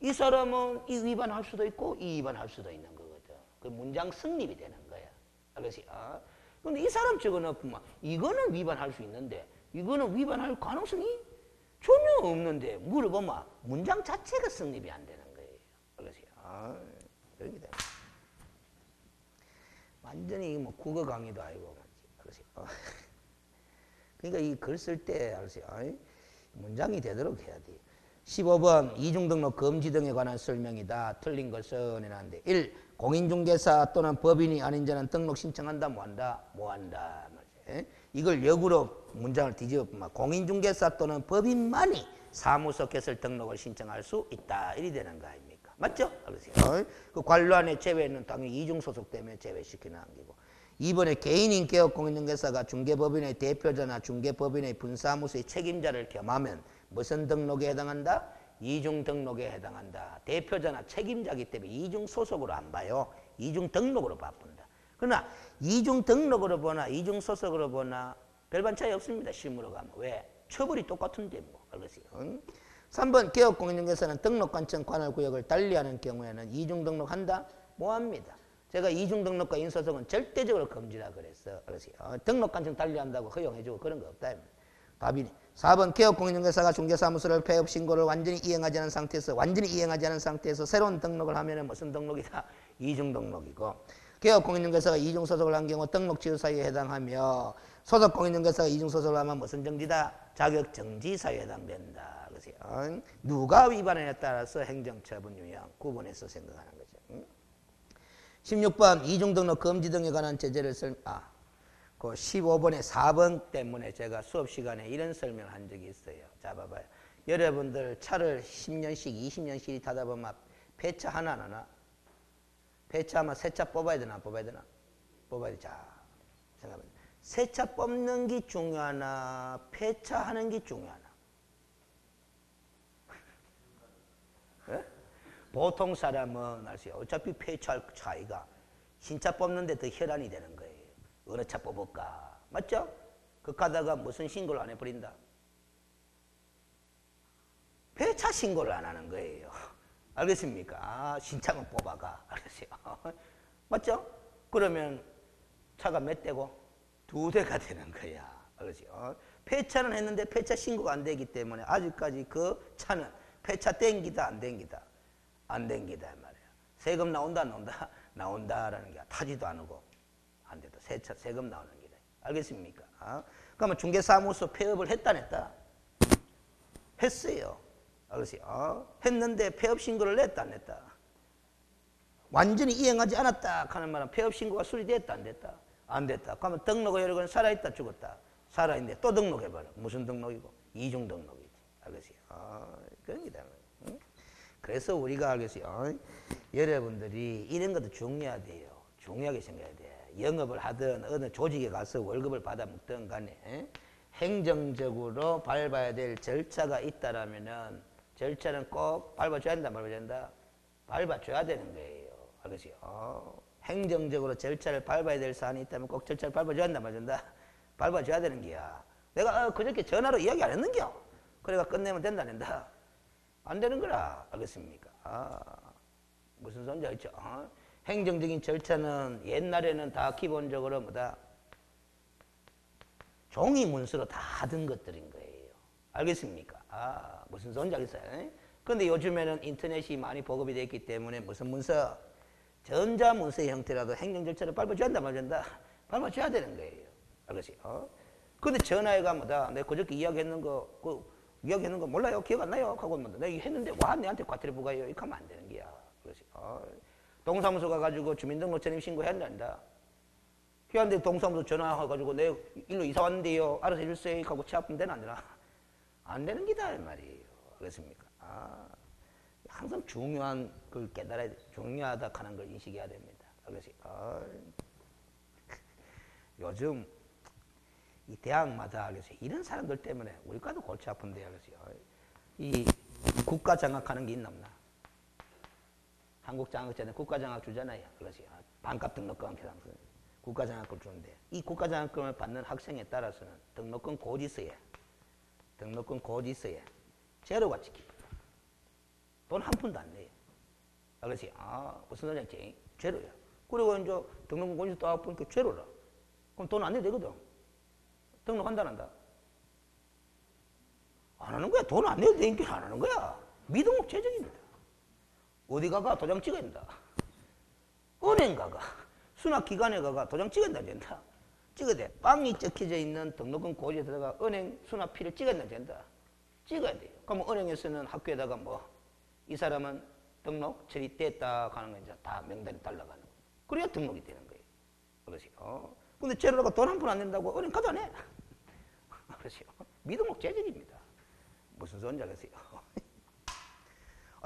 이 사람은 이 위반할 수도 있고 이 위반할 수도 있는 거거든. 그 문장 성립이 되는 거야. 알겠지? 근데 이 사람 적어놓으면 이거는 위반할 수 있는데 이거는 위반할 가능성이 전혀 없는데 물어보면 문장 자체가 성립이 안 되는 거예요. 알겠지? 그렇게 됩니다. 완전히 뭐 국어 강의도 아니고, 알겠지? 그러니까 이 글 쓸 때, 알겠지? 문장이 되도록 해야 돼. 15번 이중등록 금지 등에 관한 설명이다. 틀린 것은 이라는데 1. 공인중개사 또는 법인이 아닌 자는 등록 신청한다. 뭐한다. 이걸 역으로 문장을 뒤집어 보면 공인중개사 또는 법인만이 사무소 개설 등록을 신청할 수 있다. 이리 되는 거 아닙니까? 맞죠? 알겠어요? 그 관료안에 제외는 당연히 이중소속 때문에 제외시키는 안기고 2번에 개인인 개업공인중개사가 중개법인의 대표자나 중개법인의 분사무소의 책임자를 겸하면 무슨 등록에 해당한다? 이중등록에 해당한다. 대표자나 책임자기 때문에 이중소속으로 안 봐요. 이중등록으로 바꾼다. 그러나 이중등록으로 보나 이중소속으로 보나 별반 차이 없습니다. 실무로 가면. 왜? 처벌이 똑같은데 뭐. 알겠어요? 3번 개업공인중개사는 등록관청 관할구역을 달리하는 경우에는 이중등록한다? 뭐합니다. 제가 이중등록과 인소속은 절대적으로 금지라 그랬어. 알겠어요? 등록관청 달리한다고 허용해주고 그런 거 없다. 답이 4번 개업공인중개사가 중개사무소를 폐업신고를 완전히 이행하지 않은 상태에서 새로운 등록을 하면 무슨 등록이다? 이중등록이고 개업공인중개사가 이중소속을 한 경우 등록지휘사유에 해당하며 소속공인중개사가 이중소속을 하면 무슨 정지다? 자격정지사유에 해당된다. 그래서 누가 위반에 따라서 행정처분 유형 구분해서 생각하는 거죠. 16번 이중등록 금지 등에 관한 제재를 그 15번에 4번 때문에 제가 수업 시간에 이런 설명을 한 적이 있어요. 자, 봐봐요. 여러분들 차를 10년씩, 20년씩 타다 보면 폐차 하나 안 하나? 폐차하면 새 차 뽑아야 되나, 안 뽑아야 되나? 뽑아야 돼. 자, 생각해보세요. 새 차 뽑는 게 중요하나, 폐차하는 게 중요하나? 네? 보통 사람은 알았어요. 어차피 폐차할 차이가 신차 뽑는데 더 혈안이 되는 거예요. 어느 차 뽑을까? 맞죠? 그 가다가 무슨 신고를 안 해버린다? 폐차 신고를 안 하는 거예요. 알겠습니까? 신차만 뽑아가. 알겠어요? 맞죠? 그러면 차가 몇 대고? 2대가 되는 거야. 알겠어요? 폐차는 했는데 폐차 신고가 안 되기 때문에 아직까지 그 차는 폐차 땡기다 안 땡기다? 안 땡기다 말이야. 세금 나온다 안 나온다? 나온다라는 게 타지도 않고 안 돼도 세금 나오는 게 알겠습니까? 그러면 중개사무소 폐업을 했다 안 했다? 했어요. 알겠어요? 했는데 폐업 신고를 냈다 안 냈다? 완전히 이행하지 않았다 하는 말은 폐업 신고가 수리됐다 안 됐다? 안 됐다. 그러면 등록의 효력은 살아있다 죽었다? 살아있는데 또 등록해봐라. 무슨 등록이고? 이중 등록이지. 알겠어요? 그런 게 응? 그래서 우리가 알겠어요? 여러분들이 이런 것도 중요하대요. 중요하게 생각해야 돼. 영업을 하든 어느 조직에 가서 월급을 받아 먹든 간에 행정적으로 밟아야 될 절차가 있다라면은 절차는 꼭 밟아줘야 된다, 밟아줘야 된다? 밟아줘야 되는 거예요. 알겠어요? 행정적으로 절차를 밟아야 될 사안이 있다면 꼭 절차를 밟아줘야 된다, 밟아준다? 밟아줘야 되는 거야. 내가 그저께 전화로 이야기 안 했는겨? 그래가 끝내면 된다, 안 된다? 안 되는 거라. 알겠습니까? 무슨 소리인지 알죠? 행정적인 절차는 옛날에는 다 기본적으로 뭐다? 종이 문서로 다 하던 것들인 거예요. 알겠습니까? 무슨 소리인지 알겠어요? 그런데 요즘에는 인터넷이 많이 보급이 됐기 때문에 무슨 문서? 전자문서의 형태라도 행정 절차를 밟아줘야 한다, 말한다? 밟아줘야 되는 거예요. 알겠어요? 근데 전화해가 뭐다? 내가 그저께 이야기했는 거, 이야기했는 거 몰라요? 기억 안 나요? 하고 내가 했는데 와, 내한테 과태료 부과해요? 이렇게 하면 안 되는 거야. 그렇지. 동사무소 가가지고 주민등록증 신고해야 한다. 회원들 동사무소 전화해가지고 내 일로 이사 왔는데요. 알아서 해주세요. 하고 취합하면 되나 안 되나? 안 되는 기다 이 말이에요. 그렇습니까? 항상 중요한 걸 깨달아야 돼. 중요하다 하는 걸 인식해야 됩니다. 그래서 요즘 이 대학마다 그래서 이런 사람들 때문에 우리과도 골치 아픈데요. 그래서 이 국가 장학하는 게 있나 없나? 한국 장학제는 국가 장학 주잖아요. 그래서 반값 등록금 계산서 국가 장학금을 주는데 이 국가 장학금을 받는 학생에 따라서는 등록금 고지서에 제로가 찍힙니다. 돈 한 푼도 안 내요. 그래서 무슨 소리냐? 제로야. 그리고 이제 등록금 고지서 딱 보니까 제로라. 그럼 돈 안 내도 되거든. 등록한다 안 한다? 안 하는 거야. 돈 안 내도 되니까 안 하는 거야. 미등록 제적입니다. 어디 가가 도장 찍어야 된다. 은행 가가 수납기관에 가가 도장 찍어야 된다. 찍어야 돼. 빵이 적혀져 있는 등록금 고지에 들어가 은행 수납피를 찍어야 된다. 찍어야 돼요. 그러면 은행에서는 학교에다가 이 사람은 등록 처리됐다 하는 거 이제 다 명단이 달라가는 거예요. 그래야 등록이 되는 거예요. 그러시요. 근데 제로라가 돈 한 푼 안 낸다고 은행 가도 안 해. 그러시요. 미등록 제적입니다. 무슨 소리인지 알겠어요?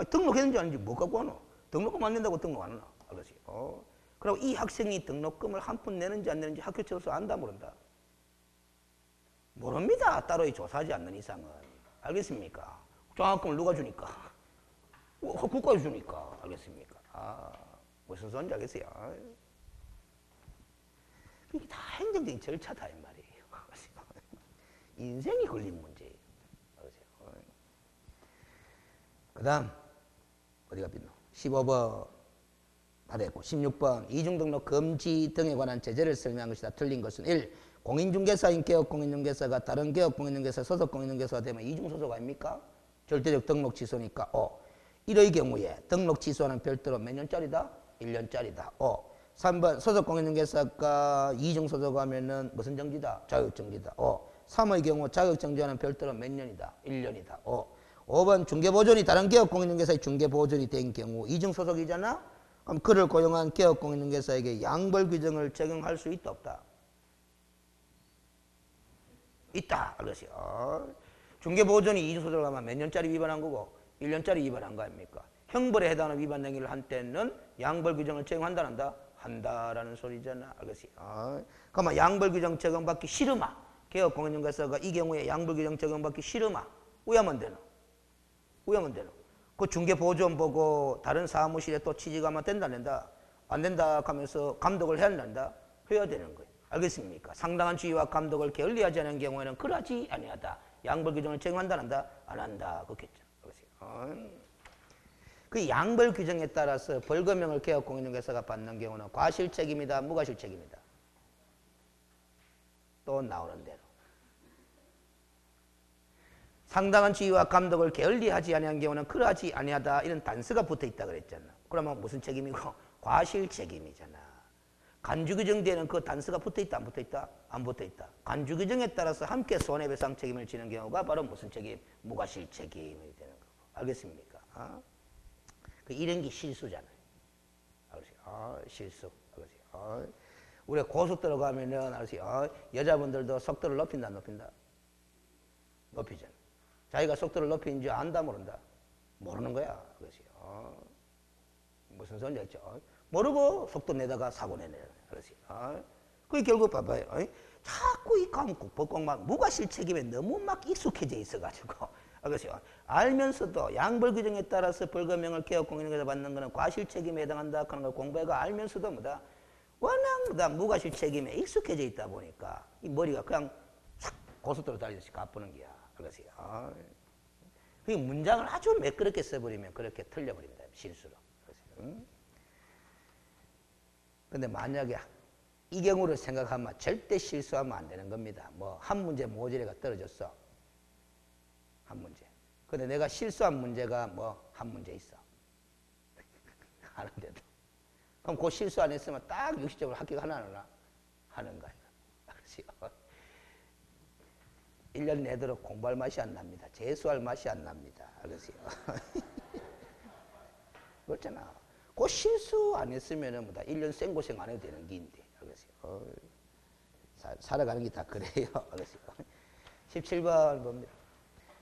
등록했는지 아닌지 뭐 갖고 하노? 등록금 안 낸다고 등록 안 하나? 알겠어요. 그리고 이 학생이 등록금을 한 푼 내는지 안 내는지 학교 측에서 안다 모른다? 모릅니다. 따로 조사하지 않는 이상은. 알겠습니까? 장학금을 누가 주니까? 국가가 주니까. 알겠습니까? 무슨 소리인지 알겠어요? 이게 다 행정적인 절차다 이 말이에요. 인생이 걸린 문제예요. 그 다음 어디가 빗노? 15번 다 됐고 16번 이중등록 금지 등에 관한 제재를 설명한 것이다. 틀린 것은 1. 공인중개사인 개업공인중개사가 다른 개업공인중개사 소속 공인중개사가 되면 이중소속 아닙니까? 절대적 등록 취소니까 5. 이의 경우에 등록 취소하는 별도로 몇 년짜리다? 1년짜리다. 5. 3번 소속 공인중개사가 이중소속하면은 무슨 정지다? 자격정지다. 5. 3의 경우 자격정지하는 별도로 몇 년이다? 1년이다. 5번 중개보존이 다른 개업공인중개사의 중개보존이 된 경우 이중소속이잖아? 그럼 그를 고용한 개업공인중개사에게 양벌 규정을 적용할 수 있다 없다? 있다. 그것이요. 중개보존이 이중소속을 하면 몇 년짜리 위반한 거고 1년짜리 위반한 거 아닙니까? 형벌에 해당하는 위반 행위를 한 때는 양벌 규정을 적용한다 안 한다? 한다라는 소리잖아. 알겠어요. 그러면 양벌 규정 적용받기 싫으마. 개업공인중개사가 이 경우에 양벌 규정 적용받기 싫으마. 왜 하면 되노? 왜 하면 되노? 그 중개보존 보고 다른 사무실에 또 취직하면 된다 안 된다? 안 된다 하면서 감독을 해야 된다? 해야 되는 거예요. 알겠습니까? 상당한 주의와 감독을 게을리하지 않은 경우에는 그러지 아니하다. 양벌 규정을 적용한다 안 한다? 안 한다. 그렇겠죠. 그 양벌 규정에 따라서 벌금형을 개업공인중개사가 받는 경우는 과실책임이다, 무과실책임이다. 또 나오는 대로. 상당한 주의와 감독을 게을리하지 아니한 경우는 그러하지 아니하다. 이런 단서가 붙어있다 그랬잖아. 그러면 무슨 책임이고? 과실책임이잖아. 간주규정되는 그 단서가 붙어있다 안 붙어있다? 안 붙어있다. 간주규정에 따라서 함께 손해배상 책임을 지는 경우가 바로 무슨 책임? 무과실책임이 되는 거고. 알겠습니까? 이런 게 실수잖아요. 실수. 우리가 고속도로 가면은 여자분들도 속도를 높인다 안 높인다? 높이잖아. 자기가 속도를 높이는 줄 안다 모른다? 모르는 거야. 그것이요. 무슨 소리인지 알죠? 모르고 속도 내다가 사고 내는 그것이. 그게 결국 봐봐요. 자꾸 이 법공만 무과실책임에 너무 막 익숙해져 있어가지고. 그것이요. 알면서도 양벌 규정에 따라서 벌금형을 개업공인중개사 받는 것은 과실책임에 해당한다 하는 걸 공부해가 알면서도 워낙 무과실책임에 익숙해져 있다 보니까 이 머리가 그냥 싹 고속도로 달리듯이 가쁘는 거야. 그것이요. 그 문장을 아주 매끄럽게 써버리면 그렇게 틀려버립니다. 실수로. 근데 만약에 이 경우를 생각하면 절대 실수하면 안 되는 겁니다. 한 문제 모듈에가 떨어졌어. 한 문제. 근데 내가 실수한 문제가 한 문제 있어. 하는데도. 그럼 그 실수 안 했으면 딱 60점을 합격 하나 안 하나? 하는 거야. 1년 내도록 공부할 맛이 안 납니다. 재수할 맛이 안 납니다. 알겠어요? 그렇잖아. 그 실수 안 했으면은 1년 생고생 안 해도 되는 게인데. 알겠어요? 살아가는 게 다 그래요. 17번 봅니다.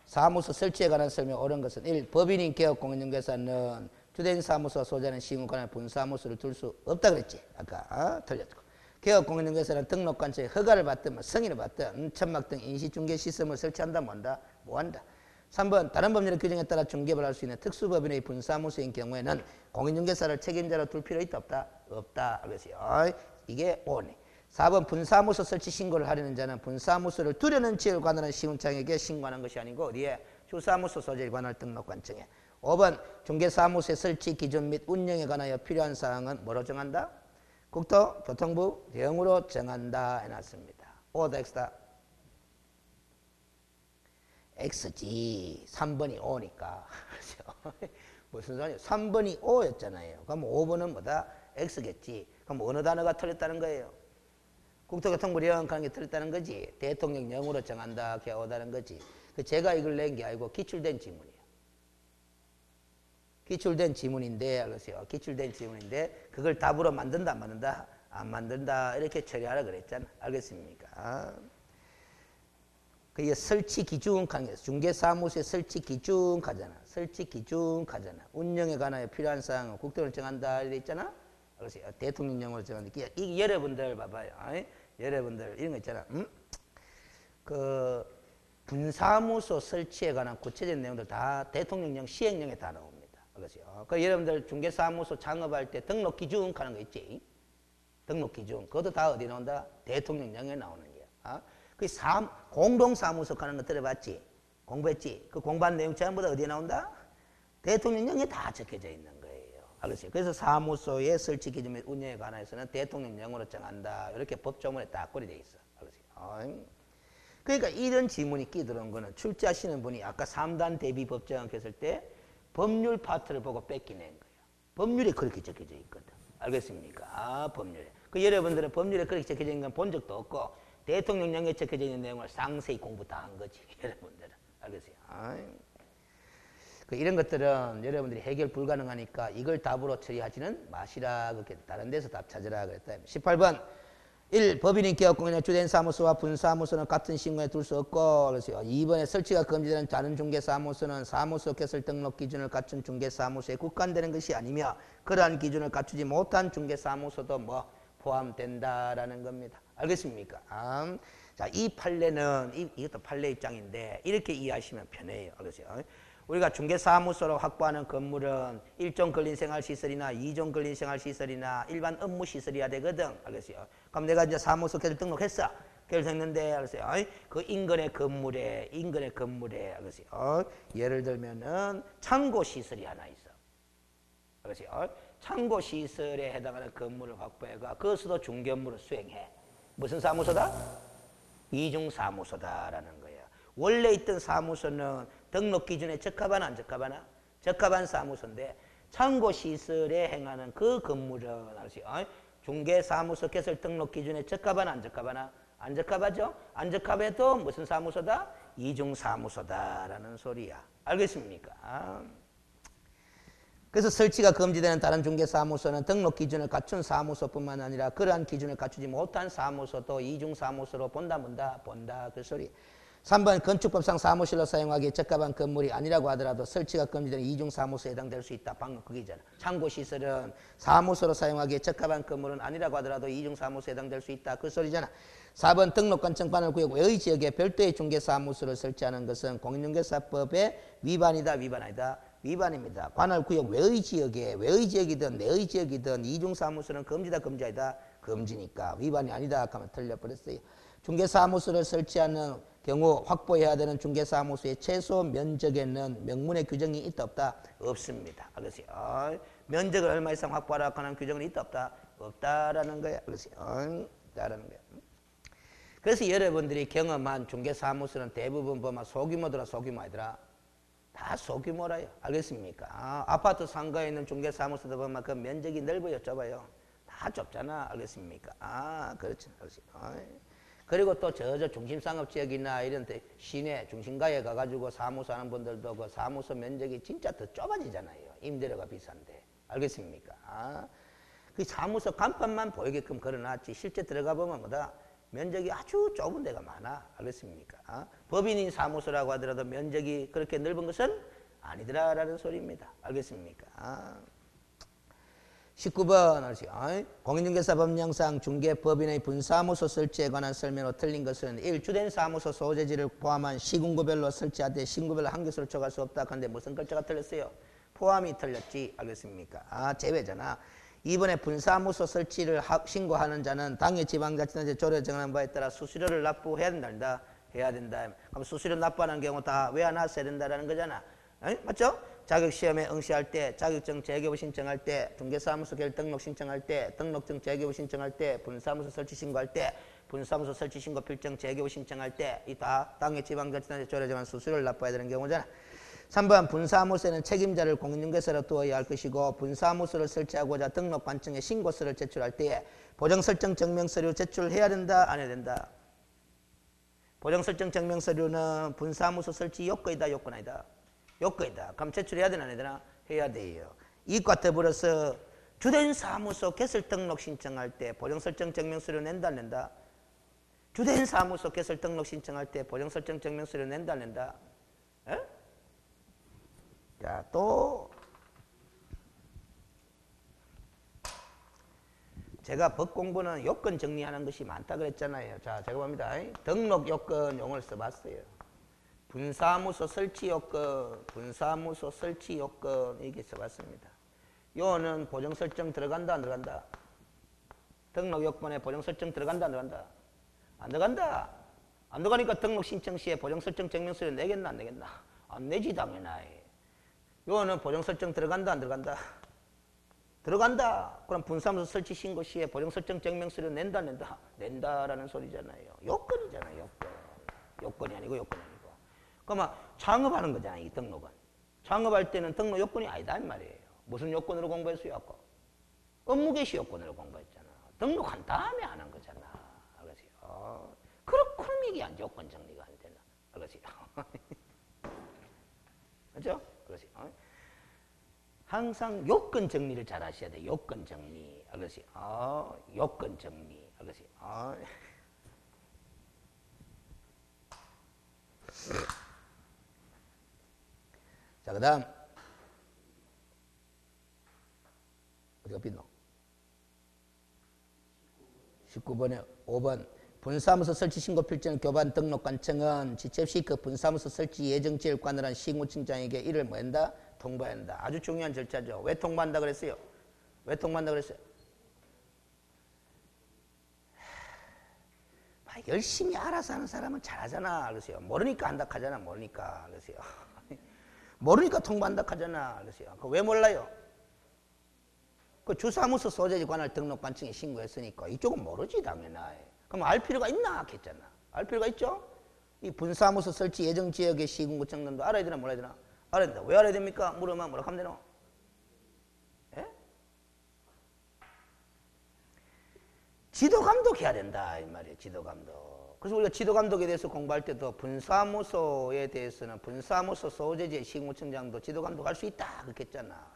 사무소 설치에 관한 설명 옳은 것은 1. 법인인 개업공인중개사는 주된 사무소 소재는 시공간에 분사무소를 둘 수 없다 그랬지. 아까 틀렸고. 개업공인중개사는 등록관청에 허가를 받든 승인을 받든 천막 등 인시중개시설을 설치한다 뭐한다. 3번 다른 법률의 규정에 따라 중개를 할 수 있는 특수법인의 분사무소인 경우에는 공인중개사를 책임자로 둘 필요 있다 없다? 없다. 그래서요. 이게 5네. 4번 분사무소 설치 신고를 하려는 자는 분사무소를 두려는 지역을 관할하는 시군청에게 신고하는 것이 아니고 어디에? 주사무소 소재에 관할 등록관청에. 5번 중개사무소의 설치 기준 및 운영에 관하여 필요한 사항은 뭐로 정한다? 국토교통부령으로 정한다 해놨습니다. O다 X다? X지. 3번이 O니까. 무슨 소리야? 3번이 O였잖아요. 그럼 5번은 뭐다? X겠지. 그럼 어느 단어가 틀렸다는 거예요? 국토교통부령 하는 게 틀렸다는 거지. 대통령령으로 정한다. 그게 오다는 거지. 제가 이걸 낸 게 아니고 기출된 지문이에요. 기출된 지문인데, 알겠어요? 기출된 지문인데 그걸 답으로 만든다 안 만든다? 안 만든다. 이렇게 처리하라 그랬잖아. 알겠습니까? 그게 설치 기준 하는 중개사무소의 설치 기준 하잖아. 설치 기준 하잖아. 운영에 관하여 필요한 사항은 국토를 정한다 이래 있잖아. 그래서 대통령령으로 정한다. 이 여러분들 봐봐요. 여러분들 이런 거 있잖아. 그 분사무소 설치에 관한 구체적인 내용들 다 대통령령 시행령에 다 나옵니다. 그렇죠. 그 여러분들 중개사무소 창업할 때 등록 기준 하는 거 있지. 등록 기준. 그것도 다 어디 나온다? 대통령령에 나오는 거야. 그 공동사무소 하는 거 들어봤지? 공부했지? 그 공부한 내용 전부 다 어디에 나온다? 대통령령에 다 적혀져 있는 거예요. 알겠어요? 그래서 사무소의 설치 기준 및 운영에 관해서는 대통령령으로 정한다. 이렇게 법조문에 딱 고려되어 있어. 알겠어요? 그러니까 이런 지문이 끼들어온 거는 출제하시는 분이 아까 3단 대비 법정 했을 때 법률 파트를 보고 뺏겨낸 거예요. 법률에 그렇게 적혀져 있거든. 알겠습니까? 법률에. 그 여러분들은 법률에 그렇게 적혀져 있는 건 본 적도 없고 대통령령에 적혀져 있는 내용을 상세히 공부 다 한 거지. 여러분들은. 알겠어요? 이런 것들은 여러분들이 해결 불가능하니까 이걸 답으로 처리하지는 마시라. 그렇게 다른 데서 답 찾으라 그랬다. 18번. 1. 법인인 개업공인의 주된 사무소와 분사무소는 같은 신고에 둘 수 없고. 그래서 2번에 설치가 금지되는 다른 중개사무소는 사무소 개설 등록 기준을 갖춘 중개사무소에 국한되는 것이 아니며 그러한 기준을 갖추지 못한 중개사무소도 포함된다라는 겁니다. 알겠습니까? 자, 이 판례는 이것도 판례 입장인데 이렇게 이해하시면 편해요. 알겠어요? 우리가 중개사무소로 확보하는 건물은 1종 근린생활시설이나 2종 근린생활시설이나 일반 업무시설이어야 되거든. 알겠어요? 그럼 내가 이제 사무소 개설 등록했어. 개설했는데, 알겠어요? 그 인근의 건물에, 알겠어요? 예를 들면은 창고시설이 하나 있어. 알겠어요? 창고시설에 해당하는 건물을 확보해가 그것도 중개업무를 수행해. 무슨 사무소다? 이중사무소다라는 거야. 원래 있던 사무소는 등록 기준에 적합하나 안 적합하나? 적합한 사무소인데 창고시설에 행하는 그 건물은 중개사무소 개설 등록 기준에 적합하나 안 적합하나? 안 적합하죠? 안 적합해도 무슨 사무소다? 이중사무소다라는 소리야. 알겠습니까? 그래서 설치가 금지되는 다른 중개사무소는 등록 기준을 갖춘 사무소뿐만 아니라 그러한 기준을 갖추지 못한 사무소도 이중사무소로 본다. 그 소리. 3번 건축법상 사무실로 사용하기에 적합한 건물이 아니라고 하더라도 설치가 금지되는 이중사무소에 해당될 수 있다. 방금 그게잖아. 창고시설은 사무소로 사용하기에 적합한 건물은 아니라고 하더라도 이중사무소에 해당될 수 있다. 그 소리잖아. 4번 등록관청 관할구역 외의 지역에 별도의 중개사무소를 설치하는 것은 공인중개사법의 위반이다. 위반 아니다. 위반입니다. 관할구역 외의 지역이든 내의 지역이든 이중사무소는 금지다. 금지 아니다. 금지니까 위반이 아니다. 하면 틀려버렸어요. 중개사무소를 설치하는 경우 확보해야 되는 중개사무소의 최소 면적에는 명문의 규정이 있다 없다? 없습니다. 알겠어요? 면적을 얼마 이상 확보하라 하는 규정은 있다 없다? 없다라는 거야. 알겠어요? 없다라는 거야. 그래서 여러분들이 경험한 중개사무소는 대부분 보면 소규모더라 소규모 아니더라? 다 소규모라요. 알겠습니까? 아파트 상가에 있는 중개사무소도 보면 그 면적이 넓어요 좁아요? 다 좁잖아. 알겠습니까? 그렇죠. 알겠어요? 그리고 또 저 중심상업지역이나 이런 데 시내 중심가에 가가지고 사무소 하는 분들도 그 사무소 면적이 진짜 더 좁아지잖아요. 임대료가 비싼데. 알겠습니까? 그 사무소 간판만 보이게끔 걸어놨지 실제 들어가 보면 뭐다? 면적이 아주 좁은 데가 많아. 알겠습니까? 법인인 사무소라고 하더라도 면적이 그렇게 넓은 것은 아니더라라는 소리입니다. 알겠습니까? 19번 공인중개사법령상 중개법인의 분사무소 설치에 관한 설명으로 틀린 것은 1. 주된 사무소 소재지를 포함한 시군구별로 설치하되 시군구별로 한 개수로 초과할 수 없다. 그런데 무슨 글자가 틀렸어요? 포함이 틀렸지. 알겠습니까? 제외잖아. 2번에 분사무소 설치를 신고하는 자는 당의 지방자치단체 조례 정하는 바에 따라 수수료를 납부해야 된다. 해야 된다. 그럼 수수료 납부하는 경우 다 외화놨어야 된다라는 거잖아. 맞죠? 자격시험에 응시할 때, 자격증 재교부 신청할 때, 중개사무소 개설 등록 신청할 때, 등록증 재교부 신청할 때, 분사무소 설치 신고할 때, 분사무소 설치 신고 필증 재교부 신청할 때, 이 다 당의 지방자치단체 조례 정한 수수료를 납부해야 되는 경우잖아. 3번 분사무소에는 책임자를 공인중개사로 두어야 할 것이고 분사무소를 설치하고자 등록관청에 신고서를 제출할 때에 보정설정 증명서류 제출해야 된다 안 해야 된다. 보정설정 증명서류는 분사무소 설치 요건이다 요건 아니다. 요건이다. 그럼 제출해야 되나 안 해야 되나? 해야 돼요. 이과 더불어서 주된 사무소 개설 등록 신청할 때 보정설정 증명서류 낸다 안 낸다? 주된 사무소 개설 등록 신청할 때 보정설정 증명서류 낸다 안 낸다? 에? 자, 또 제가 법 공부는 요건 정리하는 것이 많다 그랬잖아요. 자, 제가 봅니다. 등록 요건 용어를 써봤어요. 분사무소 설치 요건, 분사무소 설치 요건 이렇게 써봤습니다. 요는 보정 설정 들어간다 안 들어간다? 등록 요건에 보정 설정 들어간다 안 들어간다? 안 들어간다. 안 들어가니까 등록 신청 시에 보정 설정 증명서를 내겠나 안 내겠나? 안 내지 당연히. 요거는 보정 설정 들어간다 안 들어간다? 들어간다. 그럼 분사무소 설치 신고 시에 보정 설정 증명서를 낸다 안 낸다? 낸다라는 소리잖아요. 요건이잖아요. 요건. 요건이 아니고 요건 아니고. 그러면 창업하는 거잖아요. 이 등록은. 창업할 때는 등록 요건이 아니다 이 말이에요. 무슨 요건으로 공부했어요? 아까? 업무 개시 요건으로 공부했잖아. 등록한 다음에 하는 거잖아. 알겠어요? 그럼 이게 안 요건 정리가 안 되나? 알겠어요? 그렇죠? 그렇지. 항상 요건 정리를 잘 하셔야 돼. 요건 정리. 알겠지? 요건 정리. 알겠지? 자, 그 다음. 어디가 빗노? 19번에 5번. 분사무소 설치 신고 필증 교반 등록관청은 지체 없이 그 분사무소 설치 예정지를 관할한 시군청장에게 이를 뭐 한다? 통보한다. 아주 중요한 절차죠. 왜 통보한다 그랬어요? 왜 통보한다 그랬어요? 열심히 알아서 하는 사람은 잘하잖아. 그러세요. 모르니까 한다 하잖아. 모르니까. 그러세요. 모르니까 통보한다 하잖아. 그러세요. 그 왜 몰라요? 그 주사무소 소재지 관할 등록관청에 신고했으니까 이쪽은 모르지 당연히. 그럼 알 필요가 있나? 했잖아. 알 필요가 있죠? 이 분사무소 설치 예정지역의 시군구청장도 알아야 되나 몰라야 되나? 알아야 된다. 왜 알아야 됩니까? 물으면 뭐라 하면 되노? 예? 지도감독 해야 된다 이 말이에요. 지도감독. 그래서 우리가 지도감독에 대해서 공부할 때도 분사무소에 대해서는 분사무소 소재지의 시군구청장도 지도감독 할 수 있다 그렇게 했잖아.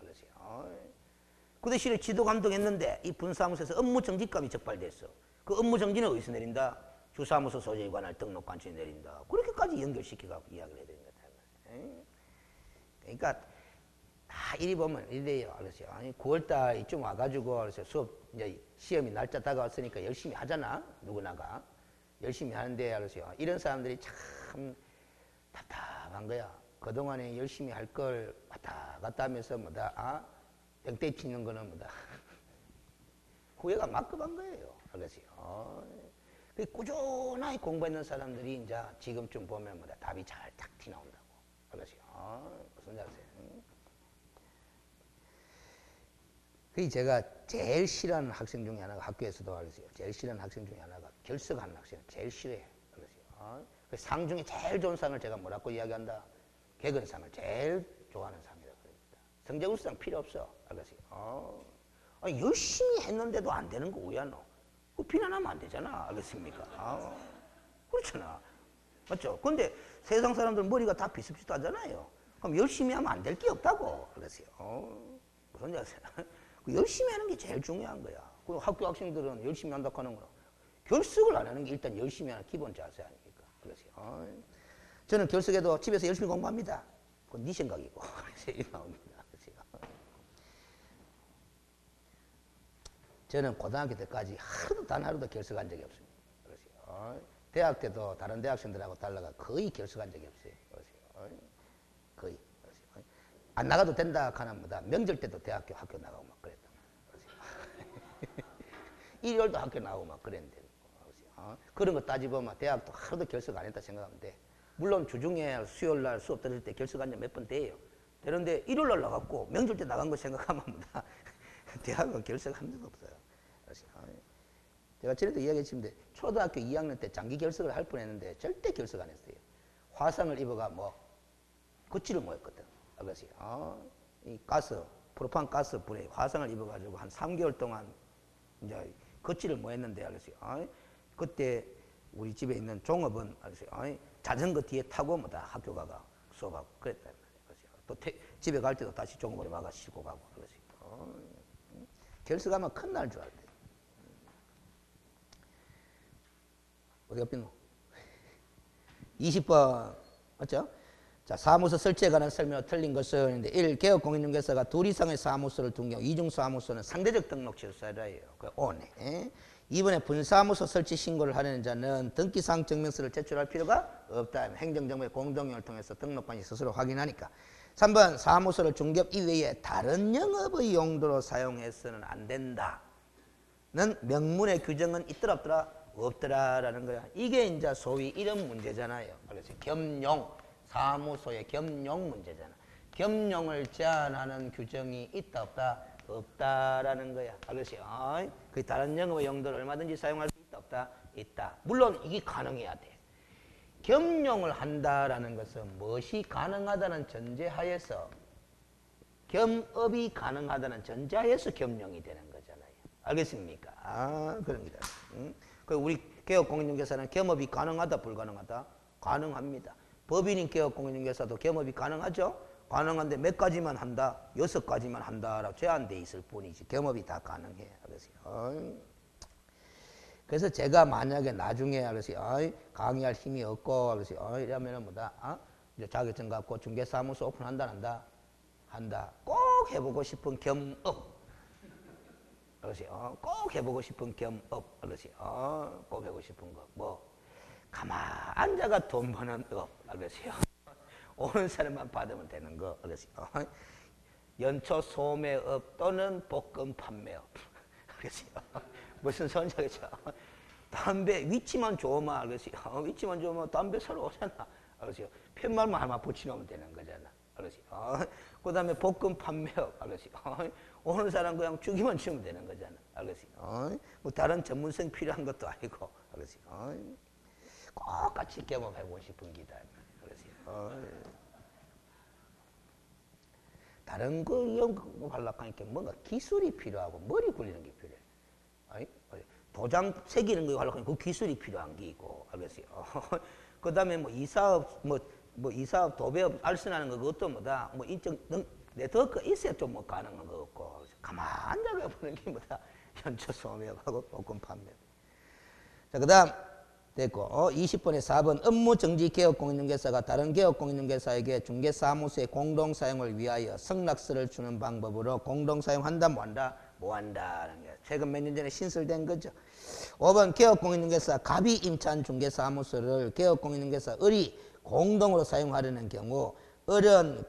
그 대신에 지도감독 했는데 이 분사무소에서 업무정지감이 적발됐어. 그 업무정지는 어디서 내린다? 주사무소 소재에 관할 등록관청이 내린다. 그렇게까지 연결시켜서 이야기를 해야 되는 거다. 그러니까 다 이리 보면 이래요. 알았어요. 아니 9월달 이쯤 와가지고 알았어요. 수업 이제 시험이 날짜 다가왔으니까 열심히 하잖아. 누구나가 열심히 하는데 알았어요. 이런 사람들이 참 답답한 거야. 그동안에 열심히 할 걸 왔다 갔다 하면서 뭐다 땡땡 치는 거는 뭐다 후회가 막급한 거예요. 알겠어요. 꾸준하게 공부했는 사람들이 이제 지금쯤 보면 뭐다 답이 잘 딱 튀나온다고. 알겠어요. 무슨 줄 아세요? 그 제가 제일 싫어하는 학생 중에 하나가 학교에서도 알겠어요. 제일 싫어하는 학생 중에 하나가 결석하는 학생 제일 싫어해. 알겠어요. 그 상 중에 제일 좋은 상을 제가 뭐라고 이야기한다? 개근상을 제일 좋아하는 상이라고 그럽니다. 성적우수상 필요 없어. 알겠어요. 아니, 열심히 했는데도 안 되는 거 왜 하노? 그 비난하면 안 되잖아. 알겠습니까? 그렇잖아. 맞죠? 근데 세상 사람들 머리가 다 비슷비슷하잖아요. 그럼 열심히 하면 안 될 게 없다고. 알겠어요. 무슨 줄 아세요? 열심히 하는 게 제일 중요한 거야. 그리고 학교 학생들은 열심히 한다고 하는 거야. 결석을 안 하는 게 일단 열심히 하는 기본 자세 아닙니까? 그래서 저는 결석해도 집에서 열심히 공부합니다. 그건 네 생각이고. 그래서 이 나옵니다. 저는 고등학교 때까지 단 하루도 결석한 적이 없습니다. 그래서 대학 때도 다른 대학생들하고 달라가 거의 결석한 적이 없어요. 그래서 거의. 그래서 안 나가도 된다 하는 뭐다. 명절 때도 학교 나가고 막 그랬단 말이에요. 일요일도 학교 나오고 막 그랬는데. 그런 거 따지보면 대학도 하루도 결석 안 했다 생각하면 돼. 물론 주중에 수요일날 수업 들을 때 결석한 적 몇 번 돼요. 되는데 일요일날 나갔고 명절 때 나간 거 생각하면 뭐다. 대학은 결석한 적 없어요. 그래서 제가 전에도 이야기했지만 초등학교 2학년 때 장기 결석을 할 뻔했는데 절대 결석 안 했어요. 화상을 입어가 뭐 걷지를 못했거든. 그래서 이 프로판 가스 불에 화상을 입어가지고 한 3개월 동안 이제 걷지를 못했는데 그래서 그때 우리 집에 있는 종업은 그래서 자전거 뒤에 타고 뭐다 학교 가가 수업하고 그랬단 말이에요. 또 집에 갈 때도 다시 종업을 와가 싣고 가고 그래서 결석하면 큰날 줄 알대. 어디가 삐노? 20번 맞죠? 자, 사무소 설치에 관한 설명을 틀린 것은 1. 개업공인중개사가 둘 이상의 사무소를 둔 경우 이중사무소는 상대적 등록 질서라예요. 그 5네. 2번에 분사무소 설치 신고를 하려는 자는 등기사항 증명서를 제출할 필요가 없다. 행정정보의 공동형을 통해서 등록관이 스스로 확인하니까. 3번 사무소를 중개업 이외에 다른 영업의 용도로 사용해서는 안 된다는 명문의 규정은 있더라 없더라? 없더라라는 거야. 이게 이제 소위 이런 문제잖아요. 그래서 겸용, 사무소의 겸용 문제잖아. 겸용을 제한하는 규정이 있다 없다? 없다라는 거야. 그래서 그 다른 영업의 용도를 얼마든지 사용할 수 있다 없다? 있다. 물론 이게 가능해야 돼. 겸용을 한다라는 것은 무엇이 가능하다는 전제하에서 겸업이 가능하다는 전제하에서 겸용이 되는 거잖아요. 알겠습니까? 그럽니다. 우리 개업공인중개사는 겸업이 가능하다 불가능하다? 가능합니다. 법인인 개업공인중개사도 겸업이 가능하죠? 가능한데 몇 가지만 한다? 6가지만 한다라고 제한돼 있을 뿐이지 겸업이 다 가능해. 그래서 제가 만약에 나중에 강의할 힘이 없고 이러면은 뭐다? 이제 자격증 갖고 중개사무소 오픈한다 한다? 한다. 꼭 해보고 싶은 겸업. 꼭 해보고 싶은 겸업. 꼭 해보고 싶은 거. 뭐 가만 앉아가 돈 버는 업. 오는 사람만 받으면 되는 거. 연초 소매업 또는 볶음 판매업. 무슨 소리냐겠죠? 담배 위치만 좋으면 위치만 좋으면 담배 사러 오잖아. 팻말만 하나 붙여놓으면 되는 거잖아. 그 다음에 볶음 판매업. 오는 사람 그냥 주기만 주면 되는 거잖아. 뭐 다른 전문성 필요한 것도 아니고. 꼭 같이 경험해보고 싶은 기다. 다른 거 연구하려고 하니까 뭔가 기술이 필요하고 머리 굴리는 게 필요해. 도장 새기는 거 하려고 하니까 그 기술이 필요한 게 있고. 그 다음에 뭐 이사업, 이사업 도배업 알선하는 거 그것도 뭐다. 뭐 인적 네트워크 있어야 좀 뭐 가능한 거 없고. 가만 앉아가 보는 게 뭐다. 연초 소매업하고 볶음 판매. 자, 그 다음. 됐고 20번에 4번 업무 정지 개업공인중개사가 다른 개업공인중개사에게 중개사무소의 공동사용을 위하여 승낙서를 주는 방법으로 공동사용한다 뭐한다? 뭐한다는 게 최근 몇 년 전에 신설된 거죠. 5번 개업공인중개사 갑이 임차한 중개사무소를 개업공인중개사 을이 공동으로 사용하려는 경우 을은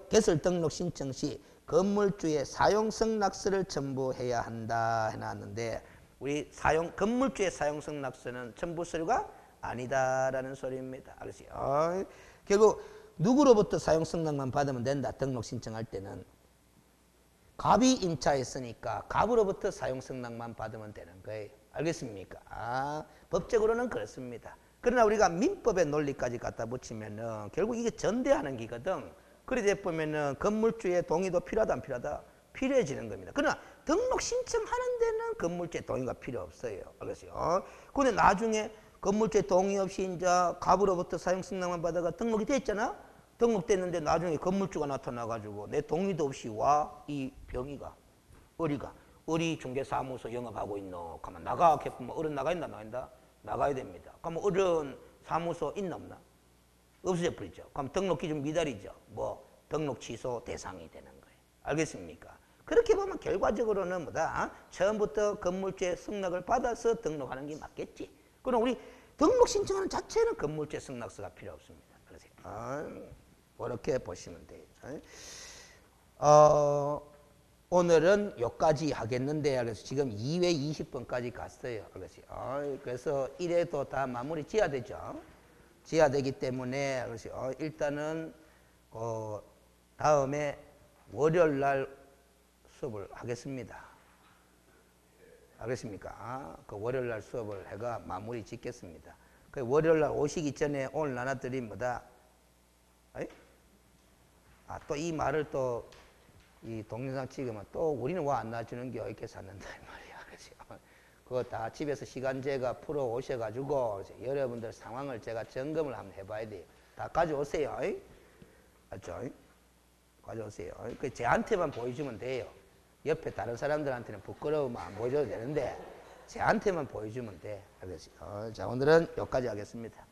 개설 등록 신청 시 건물주의 사용 승낙서를 첨부해야 한다 해놨는데 우리 건물주의 사용성 낙서는 첨부 서류가 아니다라는 소리입니다. 알겠어요? 결국 누구로부터 사용승낙만 받으면 된다. 등록 신청할 때는 갑이 임차했으니까 갑으로부터 사용승낙만 받으면 되는 거예요. 알겠습니까? 법적으로는 그렇습니다. 그러나 우리가 민법의 논리까지 갖다 붙이면은 결국 이게 전대하는 기거든. 그러다 보면은 건물주의 동의도 필요하다 안 필요하다? 필요해지는 겁니다. 그러나 등록 신청하는 데는 건물주의 동의가 필요 없어요. 알겠어요? 근데 나중에 건물주의 동의 없이 이제 갑으로부터 사용승낙만 받아가 등록이 됐잖아? 등록됐는데 나중에 건물주가 나타나가지고 내 동의도 없이 와, 이 병이가, 어리가 어리 중개사무소 영업하고 있노? 가면 나가. 뭐 어른 나가 있나? 나간다? 나가야 됩니다. 그럼 어른 사무소 있나 없나? 없어져 버리죠. 그럼 등록 기준 미달이죠. 뭐 등록 취소 대상이 되는 거예요. 알겠습니까? 그렇게 보면 결과적으로는 뭐다? 처음부터 건물주의 승낙을 받아서 등록하는 게 맞겠지. 그럼 우리 등록 신청하는 자체는 건물주의 승낙서가 필요 없습니다. 그러세요. 그렇게 보시면 돼요. 오늘은 여기까지 하겠는데, 그래서 지금 2회 20분까지 갔어요. 그래서 1회도 다 마무리 지어야 되죠. 지어야 되기 때문에, 그래서 일단은, 다음에 월요일 날 수업을 하겠습니다. 알겠습니까? 그 월요일 날 수업을 해가 마무리 짓겠습니다. 그 월요일 날 오시기 전에 오늘 나눠드린 뭐다? 또 이 말을 또 이 동영상 찍으면 또 우리는 와 안 놔주는 게 이렇게 샀는다 이 말이야. 그래서 그거 다 집에서 시간제가 풀어 오셔가지고 여러분들 상황을 제가 점검을 한번 해봐야 돼요. 다 가져오세요. 맞죠? 가져오세요. 그 제한테만 보여주면 돼요. 옆에 다른 사람들한테는 부끄러우면 안 보여줘도 되는데 제한테만 보여주면 돼. 알겠어요? 자, 오늘은 여기까지 하겠습니다.